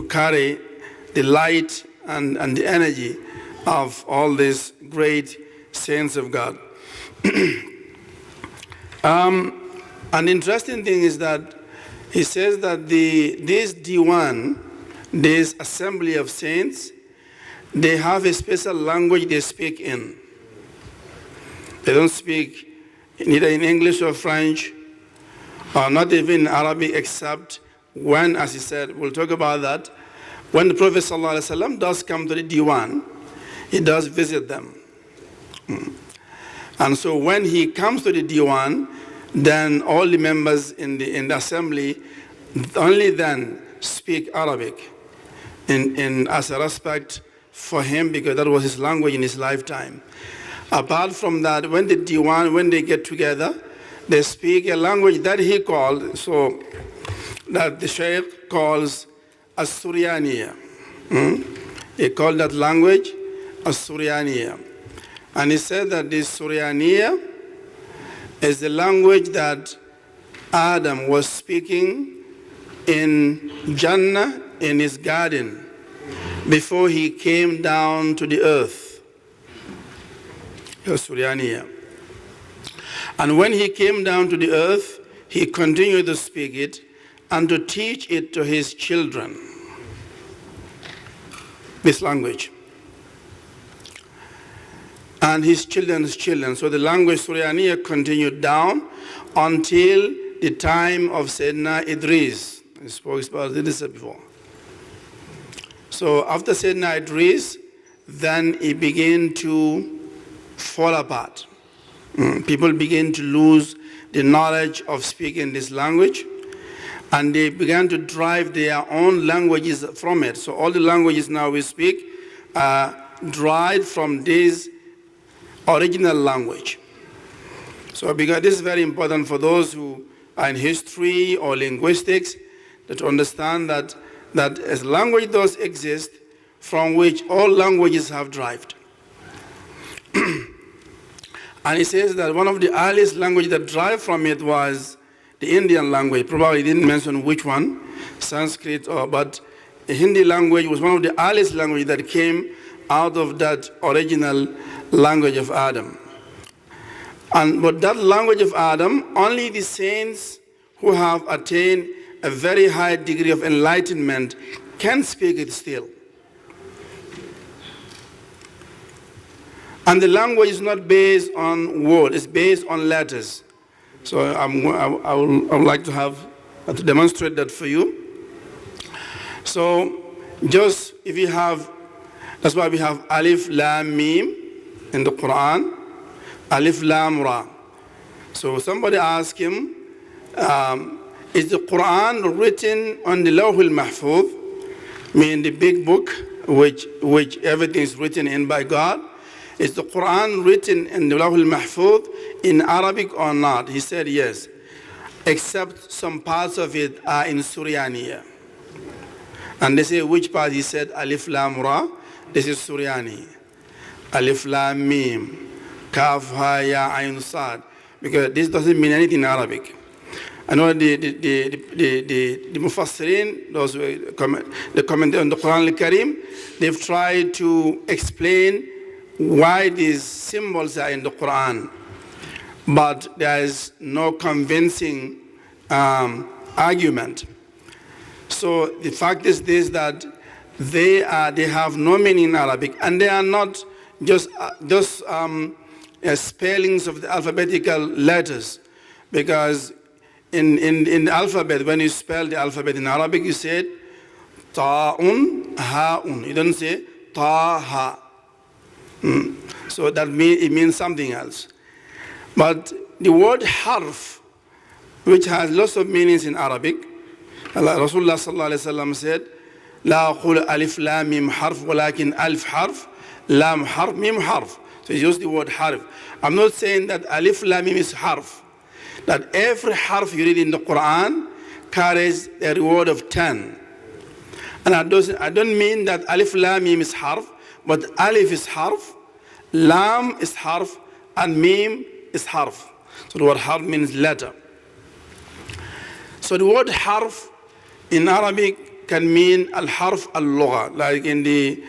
carry the light and the energy of all these great saints of God. An interesting thing is that he says that this Diwan, this assembly of saints, they have a special language they speak in. They don't speak neither in English or French, or not even in Arabic, except when, as he said, we'll talk about that, when the Prophet ﷺ does come to the Diwan, he does visit them. And so when he comes to the Diwan, then all the members in the assembly only then speak Arabic as a respect for him, because that was his language in his lifetime. Apart from that, when the Diwan, when they get together, they speak a language that he called, so that the Shaykh calls As-Suryaniya. He called that language As-Suryaniya. And he said that this Suryaniya is the language that Adam was speaking in Jannah, in his garden, before he came down to the earth. Suryaniya. And when he came down to the earth, he continued to speak it and to teach it to his children, this language. And his children's children. So the language Suryaniya continued down until the time of Sayyidina Idris. I spoke about this before. So after Sayyidina Idris, then it began to fall apart. People began to lose the knowledge of speaking this language, and they began to drive their own languages from it. So all the languages now we speak are derived from this original language. So because this is very important for those who are in history or linguistics, to understand that as language does exist, from which all languages have derived. And he says that one of the earliest languages that derived from it was the Indian language. Probably didn't mention which one, Sanskrit, but the Hindi language was one of the earliest languages that came out of that original language of Adam. But that language of Adam, only the saints who have attained a very high degree of enlightenment can speak it still. And the language is not based on words, it's based on letters. So I would like to demonstrate that for you. So just if you have, that's why we have Alif Lam Mim in the Quran, Alif Lam Ra. So somebody asked him, is the Quran written on the Lawhul Mahfuz, meaning the big book which everything is written in by God? Is the Quran written in the Lawhul Mahfuz in Arabic or not? He said yes, except some parts of it are in Suryaniya. And they say which part? He said Alif Lam Ra, this is Suryani. Alif Lam Mim, Kaf Ha Ya Ayn Sad, because this doesn't mean anything in Arabic. I know the Mufassirin, those who comment on the Quran al-Karim, they've tried to explain why these symbols are in the Quran. But there is no convincing argument. So the fact is this, that they have no meaning in Arabic, and they are not just spellings of the alphabetical letters, because in the alphabet, when you spell the alphabet in Arabic, you say ta'un, ha'un. You don't say ta-ha. So that it means something else. But the word harf, which has lots of meanings in Arabic, Rasulullah sallallahu alaihi wasallam said, لا أقول ألف لام ميم حرف ولكن ألف حرف لام حرف ميم حرف. So he used the word harf. I'm not saying that alif lam mim is harf. That every harf you read in the Quran carries a reward of 10. And I don't mean that alif lam mim is harf, but alif is harf, lam is harf, and mim is harf. So the word harf means letter. So the word harf in Arabic can mean al-harf al-lugha, like in the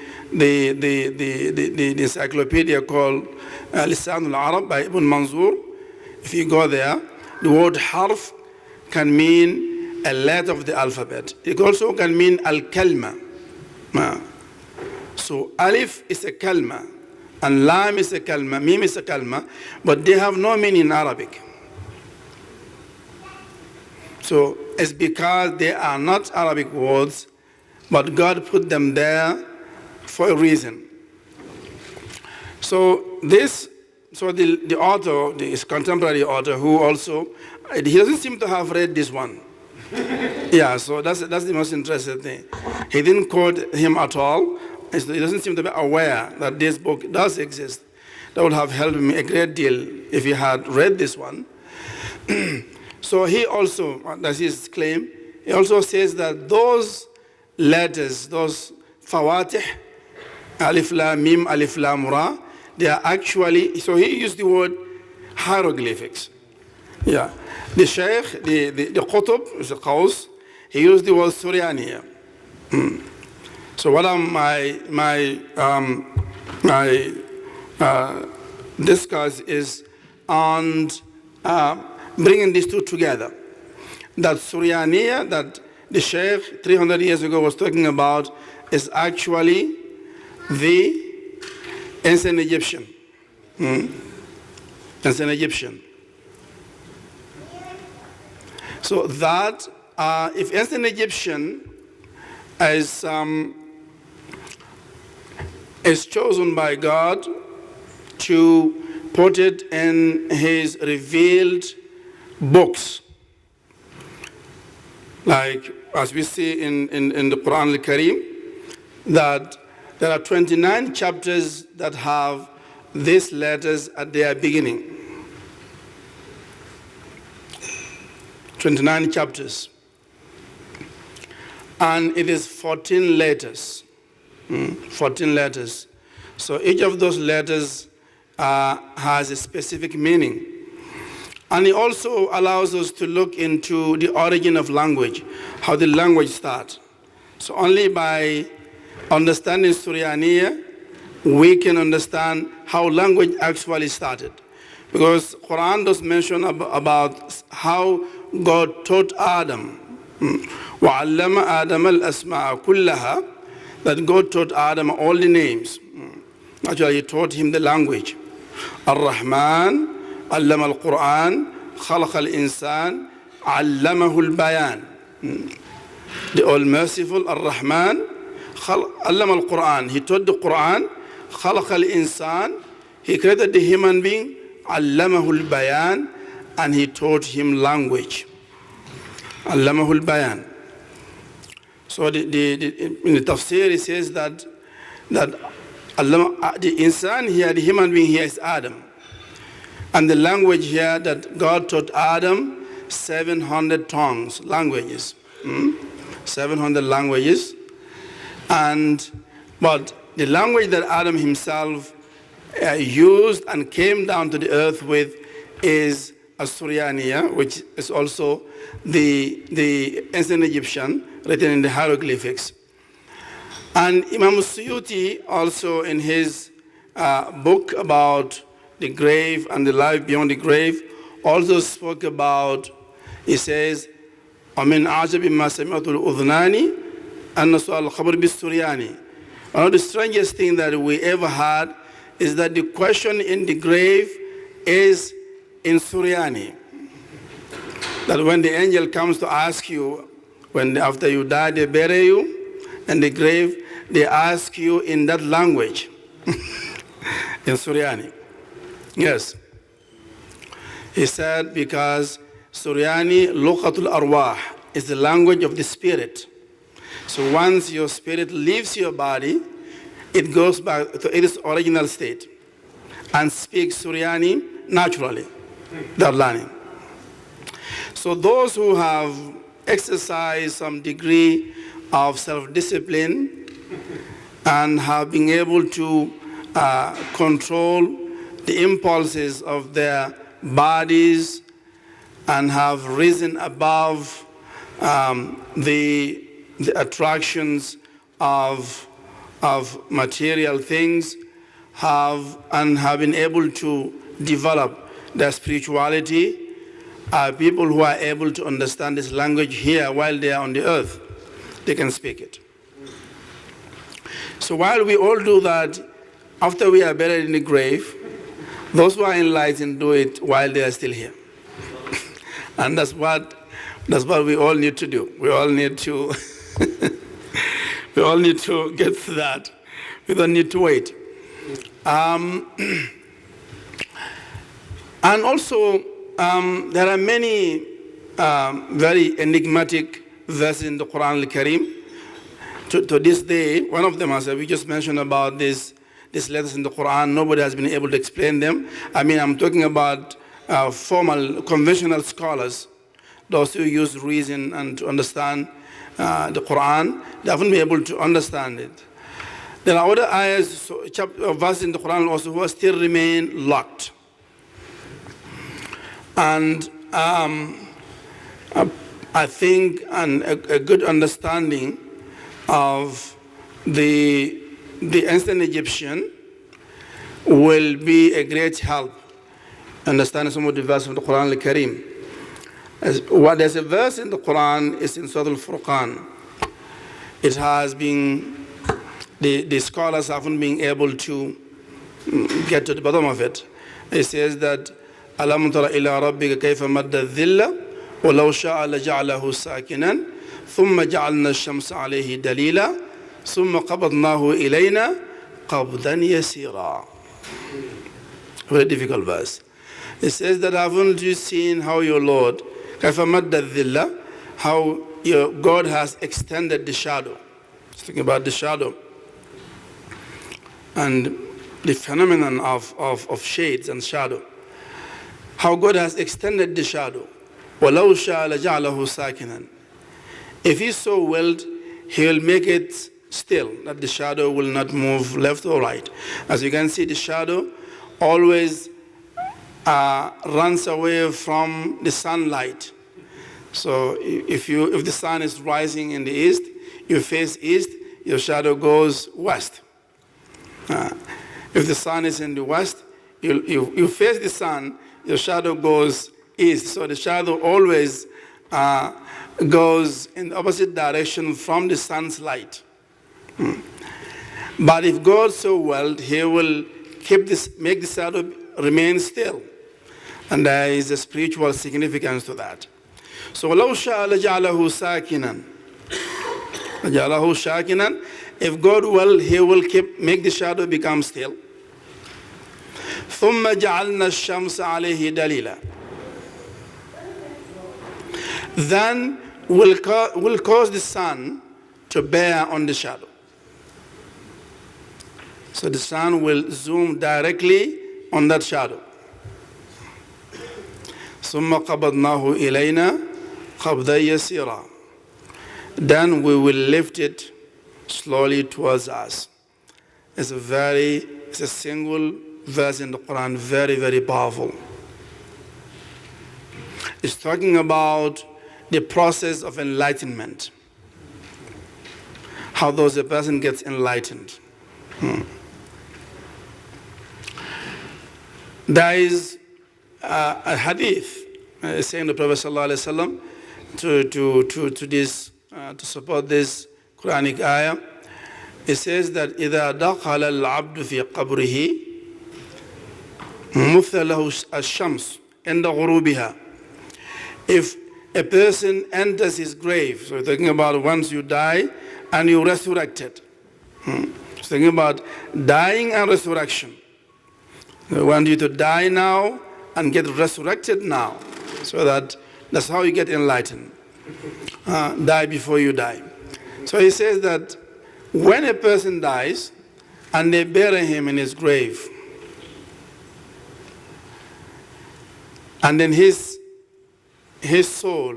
encyclopedia called Lisan al-Arab by Ibn Manzoor. If you go there, the word harf can mean a letter of the alphabet. It also can mean al-kalma. So alif is a kalma, and lam is a kalma, mim is a kalma, but they have no meaning in Arabic. So it's because they are not Arabic words, but God put them there for a reason. So the author, this contemporary author, who also, he doesn't seem to have read this one. Yeah, so that's the most interesting thing. He didn't quote him at all. He doesn't seem to be aware that this book does exist. That would have helped me a great deal if he had read this one. So he also, that's his claim, he also says that those letters, those fawatih, alif lam mim, alif lam ra, they are actually, so he used the word hieroglyphics. Yeah. The Sheikh, the Qutb, the Qaws, he used the word Suryaniya. So what my discuss is on bringing these two together. That Suryaniya, that the Sheikh 300 years ago was talking about, is actually the ancient Egyptian. Ancient Egyptian. So that, if ancient Egyptian is chosen by God to put it in his revealed books, like as we see in the Quran al-Karim, that there are 29 chapters that have these letters at their beginning. 29 chapters. And it is 14 letters. 14 letters. So each of those letters has a specific meaning. And it also allows us to look into the origin of language, how the language starts. So only by understanding Suryaniya, we can understand how language actually started. Because Quran does mention about how God taught Adam. وَعَلَّمَ آدَمَ الْأَسْمَاءَ كُلَّهَا, that God taught Adam all the names. Actually, he taught him the language. Ar-Rahman, علم القرآن, خلق الإنسان, علمه البيان. The All-Merciful, Ar-Rahman, علم القرآن. He taught the Quran. خلق الإنسان. He created the human being. علمه البيان. And he taught him language. علمه البيان. So in the tafsir it says that the insan here, the human being here, is Adam. And the language here that God taught Adam, 700 tongues, languages. 700 languages. But the language that Adam himself used and came down to the earth with is As-Suryaniya, which is also the ancient Egyptian written in the hieroglyphics. And Imam Suyuti also in his book about the grave and the life beyond the grave also spoke about, he says, وَمِنْ عَجَبِ مَا سَمِعْتُ الْأُذْنَانِ أَنَّ سُؤَالَ الْخَبْرِ بِالسُّرْيَانِ. One of the strangest things that we ever had is that the question in the grave is in Suryani. That when the angel comes to ask you, after you die, they bury you in the grave, they ask you in that language, in Suryani. Yes. He said because Suryani, Luqatul Arwah, is the language of the spirit. So once your spirit leaves your body, it goes back to its original state and speaks Suryani naturally. They're learning. So those who have exercised some degree of self-discipline and have been able to control the impulses of their bodies and have risen above the attractions of material things, have been able to develop their spirituality, are people who are able to understand this language here while they are on the earth. They can speak it. So while we all do that, after we are buried in the grave, those who are enlightened do it while they are still here. And that's what we all need to do. We all need to we all need to get to that. We don't need to wait. And also, there are many very enigmatic verses in the Quran al-Karim. To this day, one of them, as we just mentioned about these letters in the Quran, nobody has been able to explain them. I mean, I'm talking about formal, conventional scholars, those who use reason and to understand the Quran. They haven't been able to understand it. There are other ayahs, verses in the Quran also who still remain locked. And I think a good understanding of the ancient Egyptian will be a great help understanding some of the verses of the Quran al-Karim. There's a verse in the Quran, is in Surah al-Furqan. It has been, the scholars haven't been able to get to the bottom of it. It says that أَلَمْ تَرَ إِلَىٰ رَبِّكَ كَيْفَ مَدَّ الظِّلَّ وَلَوْ شَاءَ لَجَعَلَهُ سَاكِنًا ثُمَّ جَعَلْنَا الشَّمْسَ عَلَيْهِ دَلِيلًا ثُمَّ قَبَضْنَاهُ إِلَيْنَا قَبْضًا يَسِيرًا. Very difficult verse. It says that haven't you seen how your Lord, كَيْفَ مَدَّ الظِّلَّ, how your God has extended the shadow. It's talking about the shadow. And the phenomenon of shades and shadow. How God has extended the shadow. وَلَوْ شَاءَ لَجَعْلَهُ سَاكِنًا. If He so willed, He will make it still, that the shadow will not move left or right. As you can see, the shadow always runs away from the sunlight. So if the sun is rising in the east, you face east, your shadow goes west. If the sun is in the west, you face the sun, your shadow goes east. So the shadow always goes in the opposite direction from the sun's light. But if God so willed, He will make the shadow remain still. And there is a spiritual significance to that. So وَلَوْ شَاءَ لَجَعَلَهُ سَاكِنًا. لَجَعَلَهُ سَاكِنًا. If God will, He will make the shadow become still. ثُمَّ جَعَلْنَا الشَّمْسَ عَلَيْهِ دَلِيلًا. Then we'll cause the sun to bear on the shadow. So the sun will zoom directly on that shadow. ثُمَّ قَبَضْنَاهُ إِلَيْنَا قَبْضًا يَسِيرًا. Then we will lift it slowly towards us. It's a single verse in the Quran, very, very powerful. is talking about the process of enlightenment. How does a person gets enlightened? There is a hadith saying the Prophet ﷺ to support this Quranic ayah. It says that إذا دخل العبد في قبره مثل له الشمس عند غروبها. If a person enters his grave, so we're talking about once you die and you resurrected. It's talking about dying and resurrection. We want you to die now and get resurrected now. So that's how you get enlightened. Die before you die. So he says that when a person dies and they bury him in his grave, and then his soul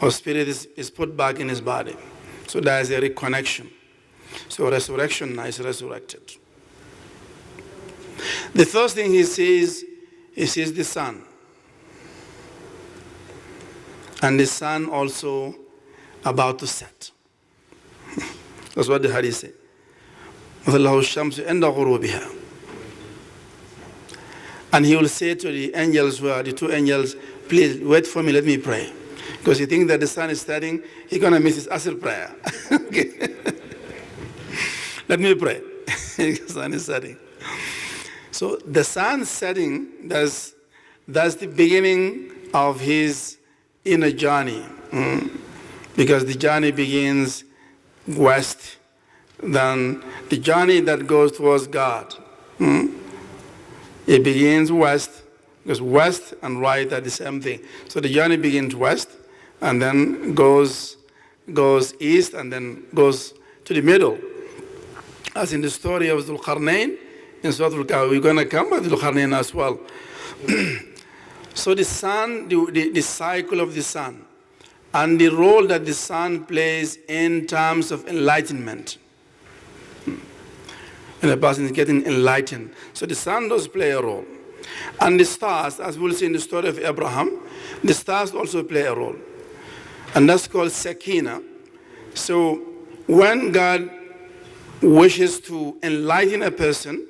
or spirit is put back in his body. So there is a reconnection. So resurrection now is resurrected. The first thing he sees the sun. And the sun also about to set. That's what the hadith says. And he will say to the angels, the two angels, please wait for me, let me pray. Because he thinks that the sun is setting, he's going to miss his Asr prayer. Okay. Let me pray. The sun is setting. So the sun setting, that's the beginning of his inner journey. Because the journey begins west, then the journey that goes towards God. It begins west, because west and right are the same thing. So the journey begins west, and then goes east, and then goes to the middle. As in the story of Dhul Qarnayn, in Surah Al-Kahf, we're going to come back to Dhul Qarnayn as well. So the sun, the cycle of the sun, and the role that the sun plays in terms of enlightenment. And a person is getting enlightened. So the sun does play a role. And the stars, as we'll see in the story of Abraham, the stars also play a role. And that's called Sakina. So when God wishes to enlighten a person,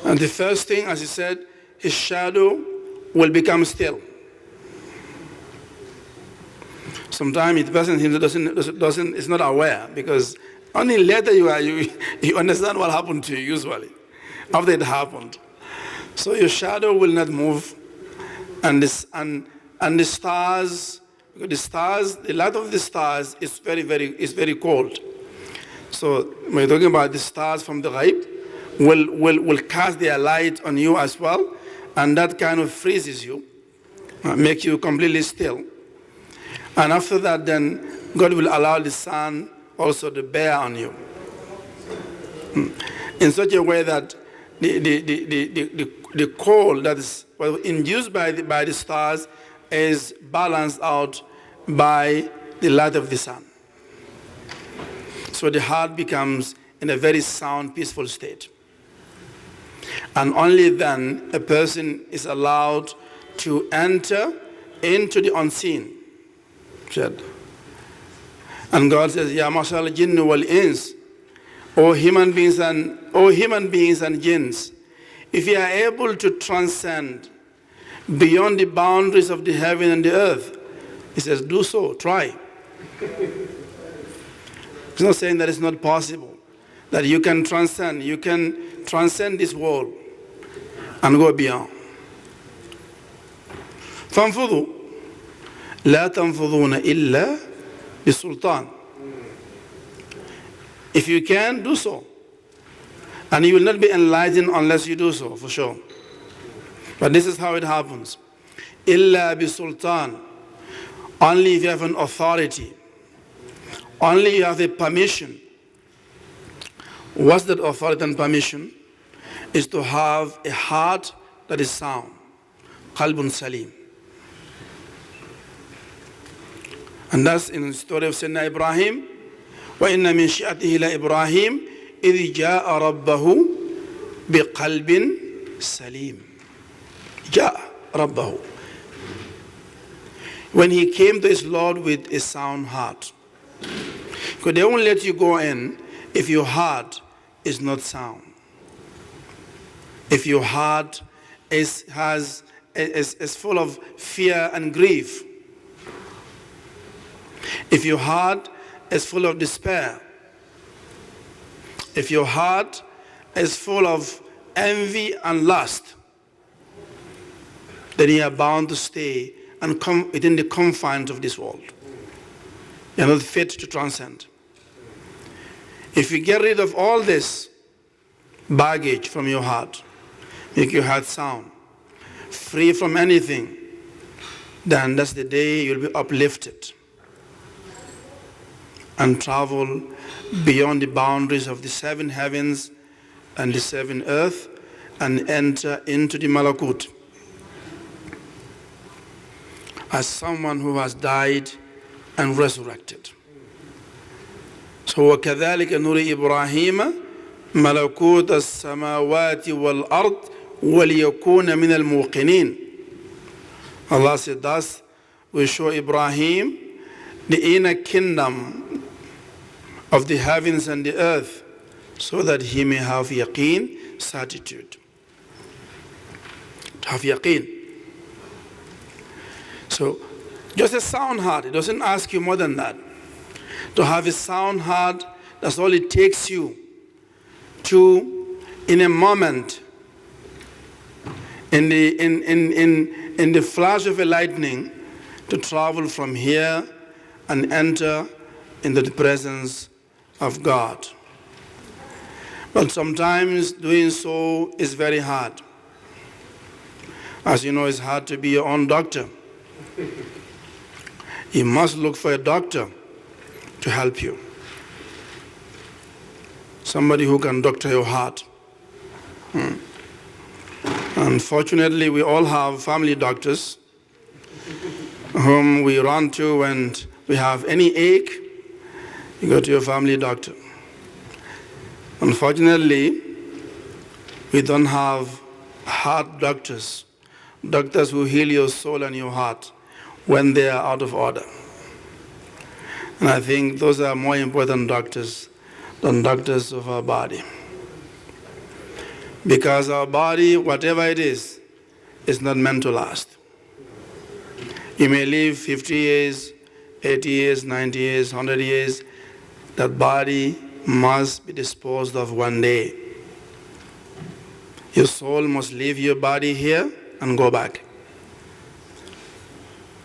and the first thing, as he said, his shadow will become still. Sometimes the person is not aware, because only later you understand what happened to you usually, after it happened. So your shadow will not move, and the stars, the light of the stars is very cold. So when you're talking about the stars from the ghaib, will cast their light on you as well, and that kind of freezes you, make you completely still. And after that, then God will allow the sun also to bear on you, in such a way that the cold that is induced by the stars is balanced out by the light of the sun. So the heart becomes in a very sound, peaceful state. And only then a person is allowed to enter into the unseen. And God says, Ya mashal jinn wal ins, O human beings and jinns, if you are able to transcend beyond the boundaries of the heaven and the earth, he says, do so, try. He's not saying that it's not possible, that you can transcend this world and go beyond. فانفضوا لا تنفضون إلا بسلطان. If you can, do so. And you will not be enlightened unless you do so, for sure. But this is how it happens. إلا بسلطان. Only if you have an authority. Only you have a permission. What's that authority and permission? Is to have a heart that is sound. Qalbun salim. And that's in the story of Sayyidina Ibrahim. وَإِنَّ مِنْ شِيَعَتِهِ لَإِبْرَاهِيمَ إِذْ جَاءَ رَبَّهُ بِقَلْبٍ سَلِيمٍ. جاء. رَبَّهُ. When he came to his Lord with a sound heart. Because they won't let you go in if your heart is not sound. If your heart is full of fear and grief. If your heart is full of despair. If your heart is full of envy and lust, then you are bound to stay and come within the confines of this world. You are not fit to transcend. If you get rid of all this baggage from your heart, make your heart sound, free from anything, then that's the day you'll be uplifted and travel beyond the boundaries of the 7 heavens and the 7 earth and enter into the Malakut as someone who has died and resurrected. So وَكَذَلِكَ نُرِي إِبْرَاهِيمَ مَلَكُوتَ السَّمَاوَاتِ وَالْأَرْضِ وَلِيَكُونَ مِنَ الْمُوقِنِينَ. Allah said, thus we show Ibrahim the inner kingdom of the heavens and the earth, so that he may have yaqeen, certitude. To have yaqeen. So, just a sound heart, it doesn't ask you more than that. To have a sound heart, that's all it takes you to, in a moment, in the flash of a lightning, to travel from here and enter into the presence of God. But sometimes doing so is very hard. As you know, it's hard to be your own doctor. You must look for a doctor to help you. Somebody who can doctor your heart. Unfortunately, we all have family doctors whom we run to when we have any ache. You go to your family doctor. Unfortunately, we don't have heart doctors, doctors who heal your soul and your heart when they are out of order. And I think those are more important doctors than doctors of our body. Because our body, whatever it is not meant to last. You may live 50 years, 80 years, 90 years, 100 years. That body must be disposed of one day. Your soul must leave your body here and go back.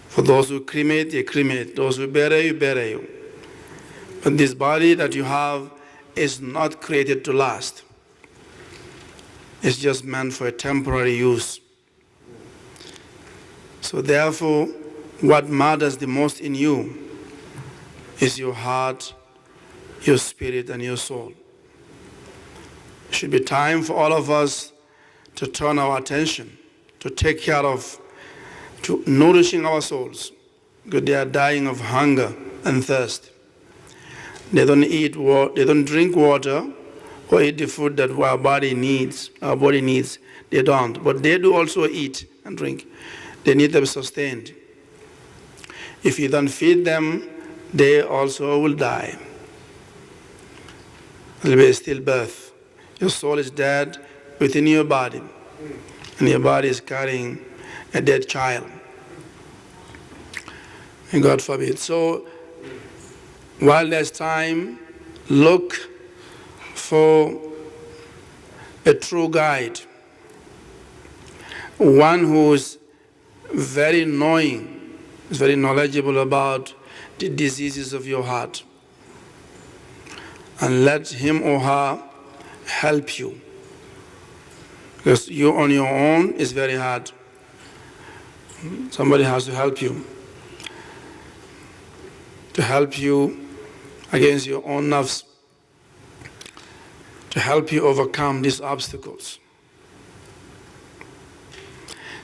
For those who cremate, they cremate. Those who bury you, bury you. But this body that you have is not created to last. It's just meant for a temporary use. So therefore, what matters the most in you is your heart, your spirit, and your soul. It should be time for all of us to turn our attention, to take care of, to nourishing our souls, because they are dying of hunger and thirst. They don't they don't drink water or eat the food that our body needs. They don't. But they do also eat and drink. They need to be sustained. If you don't feed them, they also will die. It will be a stillbirth. Your soul is dead within your body, and your body is carrying a dead child. And God forbid. So, while there's time, look for a true guide, one who is very knowing, is very knowledgeable about the diseases of your heart, and let him or her help you. Because you on your own is very hard. Somebody has to help you against your own nerves, to help you overcome these obstacles.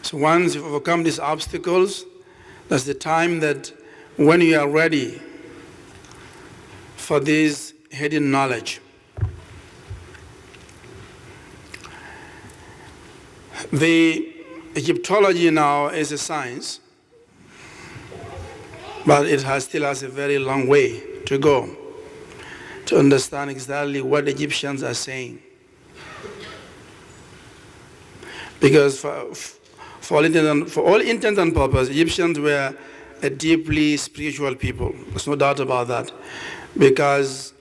So once you've overcome these obstacles, that's the time that when you are ready for this hidden knowledge, the Egyptology now is a science, but it still has a very long way to go to understand exactly what Egyptians are saying. Because for all intents and purposes, Egyptians were a deeply spiritual people. There's no doubt about that. Because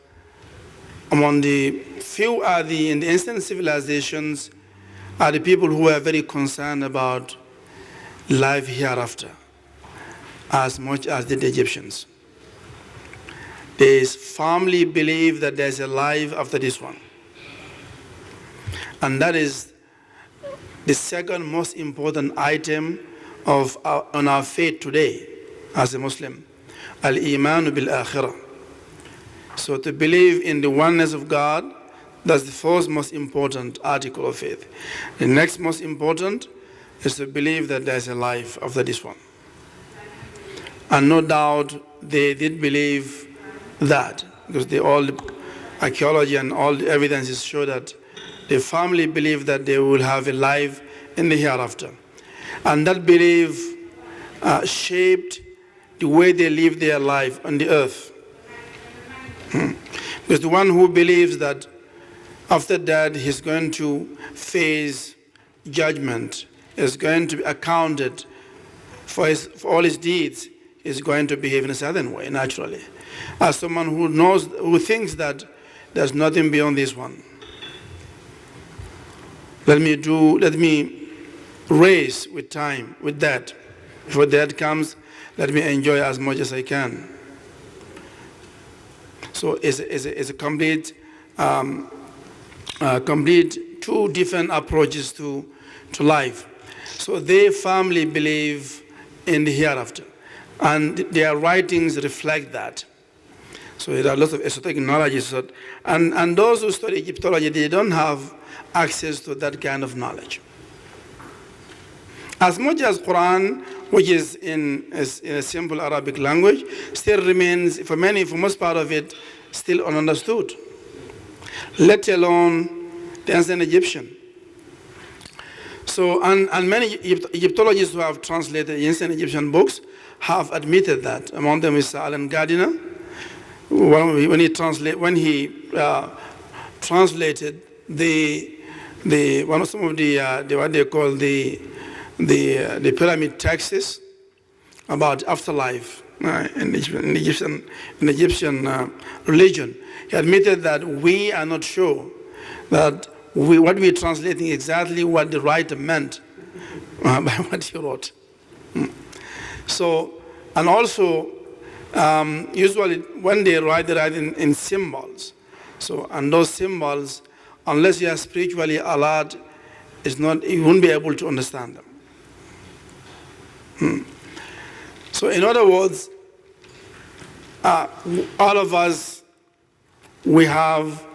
among the few in the ancient civilizations are the people who are very concerned about life hereafter, as much as did the Egyptians. They firmly believe that there's a life after this one. And that is the second most important item on our faith today as a Muslim, al-iman bil-akhirah. So to believe in the oneness of God, that's the first most important article of faith. The next most important is to believe that there's a life after this one. And no doubt they did believe that, because all the archaeology and all the evidences show that they firmly believe that they will have a life in the hereafter. And that belief shaped the way they live their life on the earth. Because the one who believes that after that he's going to face judgment, is going to be accounted for all his deeds, is going to behave in a certain way, naturally. As someone who thinks that there's nothing beyond this one. Let me race with time, with that. Before that comes, let me enjoy as much as I can. So it's a complete two different approaches to life. So they firmly believe in the hereafter, and their writings reflect that. So there are lots of esoteric knowledge, and those who study Egyptology, they don't have access to that kind of knowledge. As much as Quran, which is in a simple Arabic language, still remains, for most part of it, still ununderstood, let alone the ancient Egyptian. So, and many Egyptologists who have translated ancient Egyptian books have admitted that. Among them is Alan Gardiner, when he translated some of the what they call the pyramid texts about afterlife in Egyptian religion. He admitted that we are not sure that what we're translating exactly what the writer meant by what he wrote. So, and also, usually when they write in symbols. So, and those symbols, unless you are spiritually alert, you won't be able to understand them. So, in other words, all of us, we have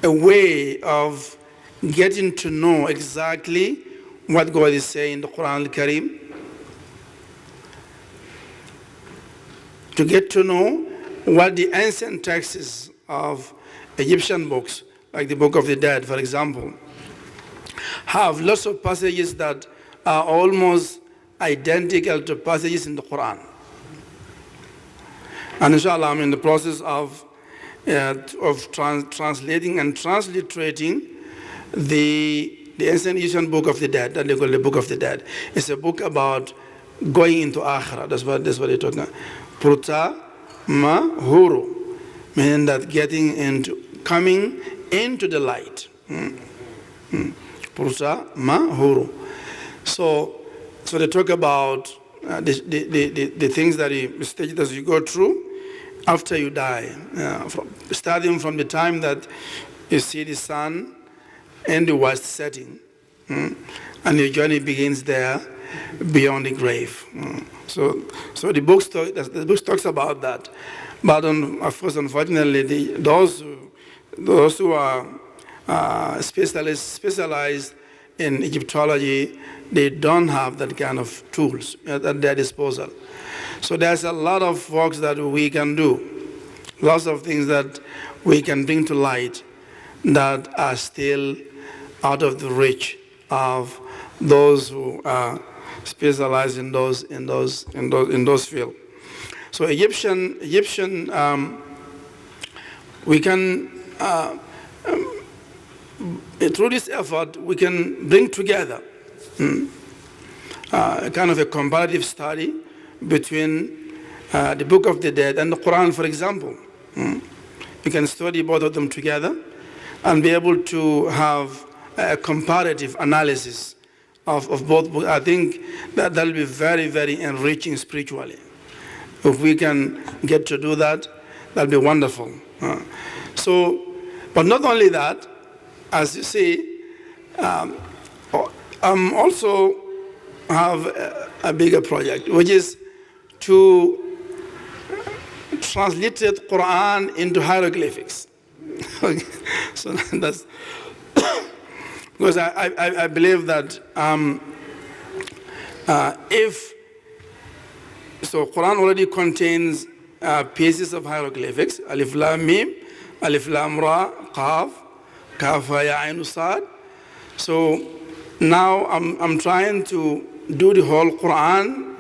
a way of getting to know exactly what God is saying in the Quran al-Karim, to get to know what the ancient texts of Egyptian books, like the Book of the Dead, for example, have lots of passages that are almost identical to passages in the Quran. And inshallah, I'm in the process of translating and transliterating the ancient Egyptian Book of the Dead, that they call the Book of the Dead. It's a book about going into Akhirah. That's what they're talking about. Pruta ma huru, meaning that coming into the light. Pruta ma huru. So they talk about the things the stages that you go through after you die, starting from the time that you see the sun in the west setting, and your journey begins there beyond the grave. So the book talks about that, but of course, unfortunately, those who are specialized in Egyptology, they don't have that kind of tools at their disposal. So there's a lot of works that we can do, lots of things that we can bring to light that are still out of the reach of those who specialize in those fields. So Egyptian, we can through this effort we can bring together kind of a comparative study between the Book of the Dead and the Quran, for example. You can study both of them together and be able to have a comparative analysis of both books. I think that will be very, very enriching spiritually. If we can get to do that, that'll be wonderful. But not only that, as you see, also have a bigger project, which is to translate Quran into hieroglyphics. Okay. So that's because I believe that Quran already contains pieces of hieroglyphics: Alif Lam Mim, Alif Lam Ra, Qaf, Kaf Ya Ain Sad. So now I'm trying to do the whole Quran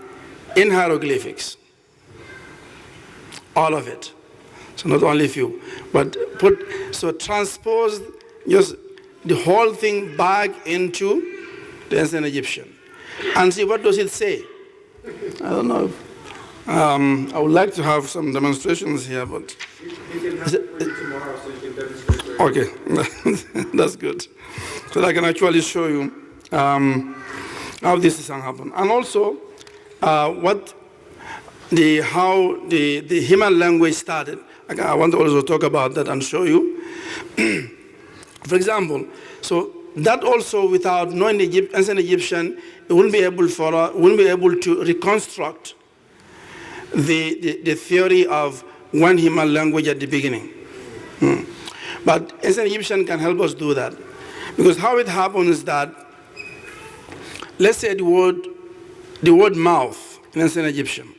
in hieroglyphics, all of it. So not only a few, but transpose just the whole thing back into the ancient Egyptian, and see what does it say. I don't know. I would like to have some demonstrations here, but You can have it ready tomorrow so you can demonstrate. okay, that's good. So I can actually show you how this is happen, and also how the human language started. I want to also talk about that and show you. For example, so that also, without knowing the ancient Egyptian, it wouldn't be able to reconstruct the theory of one human language at the beginning. But ancient Egyptian can help us do that, because how it happens is that, let's say the word mouth in ancient Egyptian,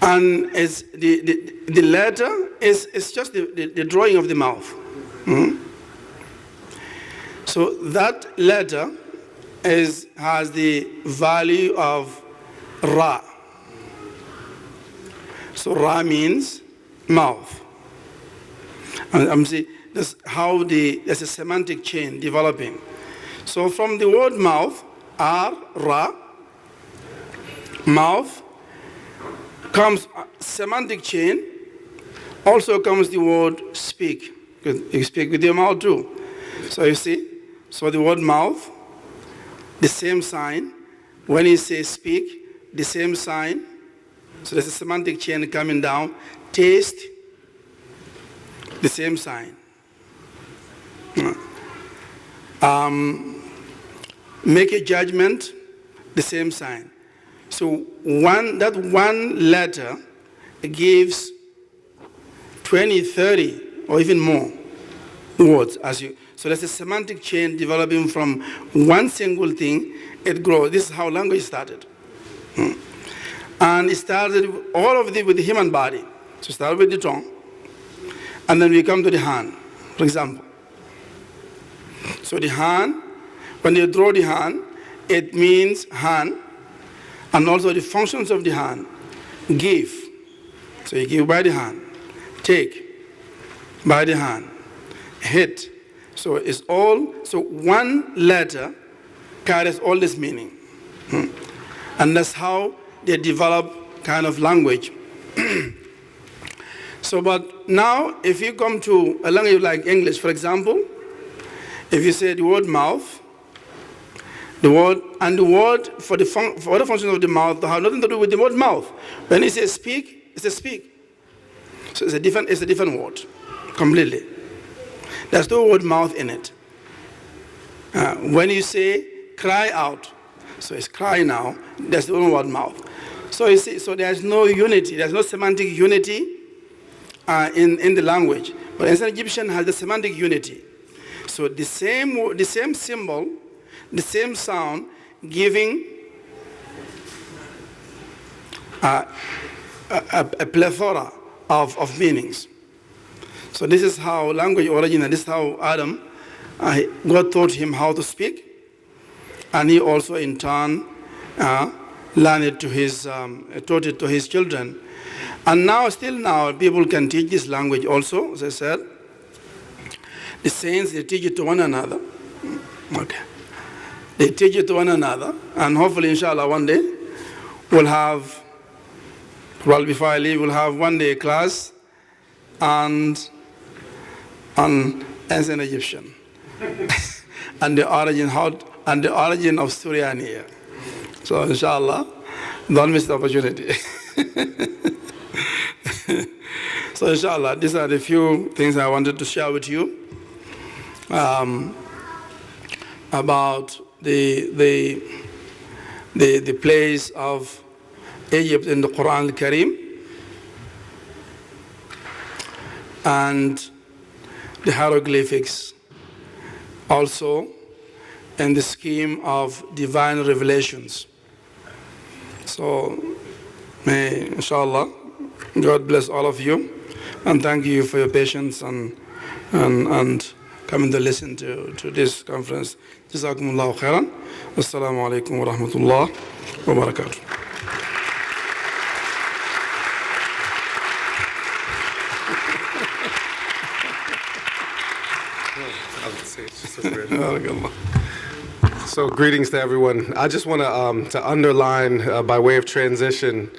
and it's the letter is just the drawing of the mouth. So that letter has the value of Ra. So Ra means mouth. And I'm saying that's how there's a semantic chain developing. So from the word mouth, R, Ra, mouth, comes semantic chain, also comes the word speak. You speak with your mouth too. So you see, so the word mouth, the same sign. When you say speak, the same sign. So there's a semantic chain coming down. Taste, the same sign. Make a judgment, the same sign. So that one letter gives 20, 30, or even more words. So there's a semantic chain developing from one single thing. It grows. This is how language started. And it started all of it with the human body. So start with the tongue, and then we come to the hand, for example. So the hand, when you draw the hand, it means hand, and also the functions of the hand. Give. So you give by the hand. Take by the hand. Hit. So it's all, so one letter carries all this meaning. And that's how they develop kind of language. So, but now, if you come to a language like English, for example, if you say the word mouth, the word for the function of the mouth have nothing to do with the word mouth. When you say speak, it's a speak. So it's a different word, completely. There's no word mouth in it. When you say cry out, so it's cry now, there's the only word mouth. So you see, so there's no unity, there's no semantic unity in the language. But ancient Egyptian has the semantic unity. So the same symbol, the same sound, giving a plethora of meanings. So this is how language originated. This is how Adam God taught him how to speak, and he also in turn learned it to his, taught it to his children. And now, still now, people can teach this language also, as I said. The saints, they teach it to one another. Okay. They teach it to one another, and hopefully, inshallah, one day, we'll have, well, before I leave, we'll have one day a class and ancient Egyptian. and the origin of Suryani here. So inshallah, don't miss the opportunity. So inshallah, these are the few things I wanted to share with you about the place of Egypt in the Quran al-Karim and the hieroglyphics also in the scheme of divine revelations. So may inshallah God bless all of you, and thank you for your patience and coming to listen to this conference. Jazakumullahu khairan. Assalamu alaikum wa rahmatullah wa barakatuh. So greetings to everyone. I just want to underline by way of transition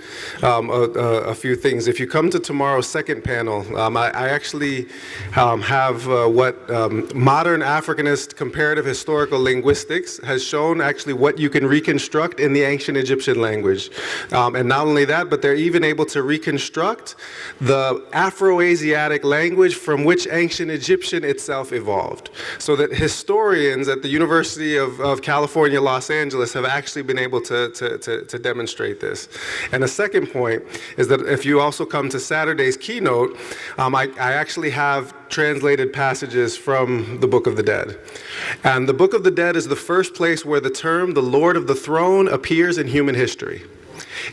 a few things. If you come to tomorrow's second panel, I actually have what modern Africanist comparative historical linguistics has shown actually what you can reconstruct in the ancient Egyptian language. And not only that, but they're even able to reconstruct the Afro-Asiatic language from which ancient Egyptian itself evolved. So that historians at the University of California, Los Angeles have actually been able to demonstrate this. And a second point is that if you also come to Saturday's keynote, I actually have translated passages from the Book of the Dead. And the Book of the Dead is the first place where the term the Lord of the Throne appears in human history.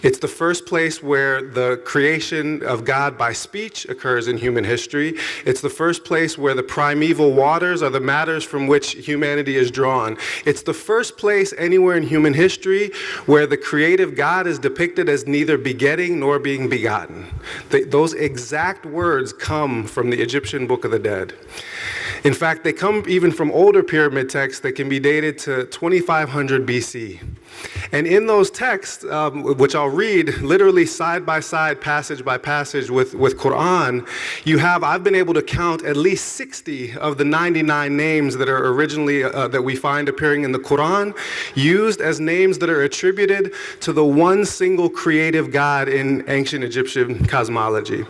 It's the first place where the creation of God by speech occurs in human history. It's the first place where the primeval waters are the matters from which humanity is drawn. It's the first place anywhere in human history where the creative God is depicted as neither begetting nor being begotten. Those exact words come from the Egyptian Book of the Dead. In fact, they come even from older pyramid texts that can be dated to 2500 BC. And in those texts, which I'll read literally side by side, passage by passage with Quran, I've been able to count at least 60 of the 99 names that are originally, that we find appearing in the Quran, used as names that are attributed to the one single creative God in ancient Egyptian cosmology.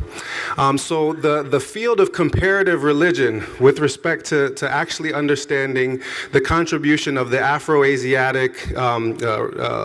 So the field of comparative religion with respect to actually understanding the contribution of the Afro-Asiatic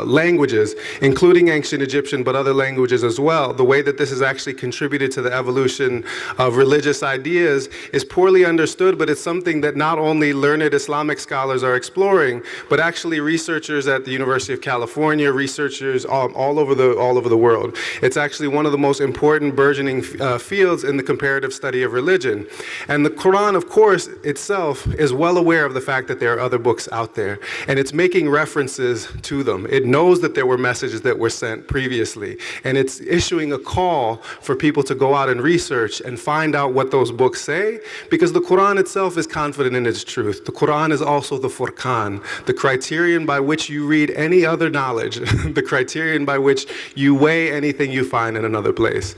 languages, including ancient Egyptian, but other languages as well, the way that this has actually contributed to the evolution of religious ideas is poorly understood, but it's something that not only learned Islamic scholars are exploring, but actually researchers at the University of California, researchers all over the world. It's actually one of the most important burgeoning fields in the comparative study of religion. And the Quran, of course, itself is well aware of the fact that there are other books out there, and it's making references to them. It knows that there were messages that were sent previously, and it's issuing a call for people to go out and research and find out what those books say, because the Quran itself is confident in its truth. The Quran is also the Furqan, the criterion by which you read any other knowledge, the criterion by which you weigh anything you find in another place.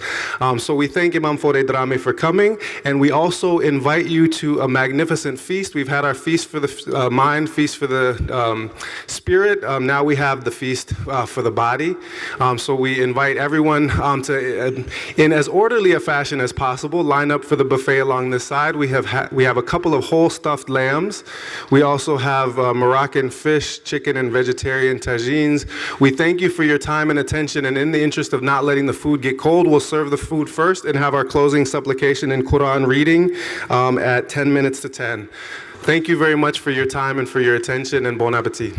So we thank Imam Fode Drame for coming, and we also invite you to a magnificent feast. We've had our feast for the mind, feast for the spirit. Now we have the feast for the body. So we invite everyone to, in as orderly a fashion as possible, line up for the buffet along this side. We have a couple of whole stuffed lambs. We also have Moroccan fish, chicken, and vegetarian tagines. We thank you for your time and attention, and in the interest of not letting the food get cold, we'll serve the food first and have our closing supplication and Quran reading at 10 minutes to 10. Thank you very much for your time and for your attention, and bon appetit.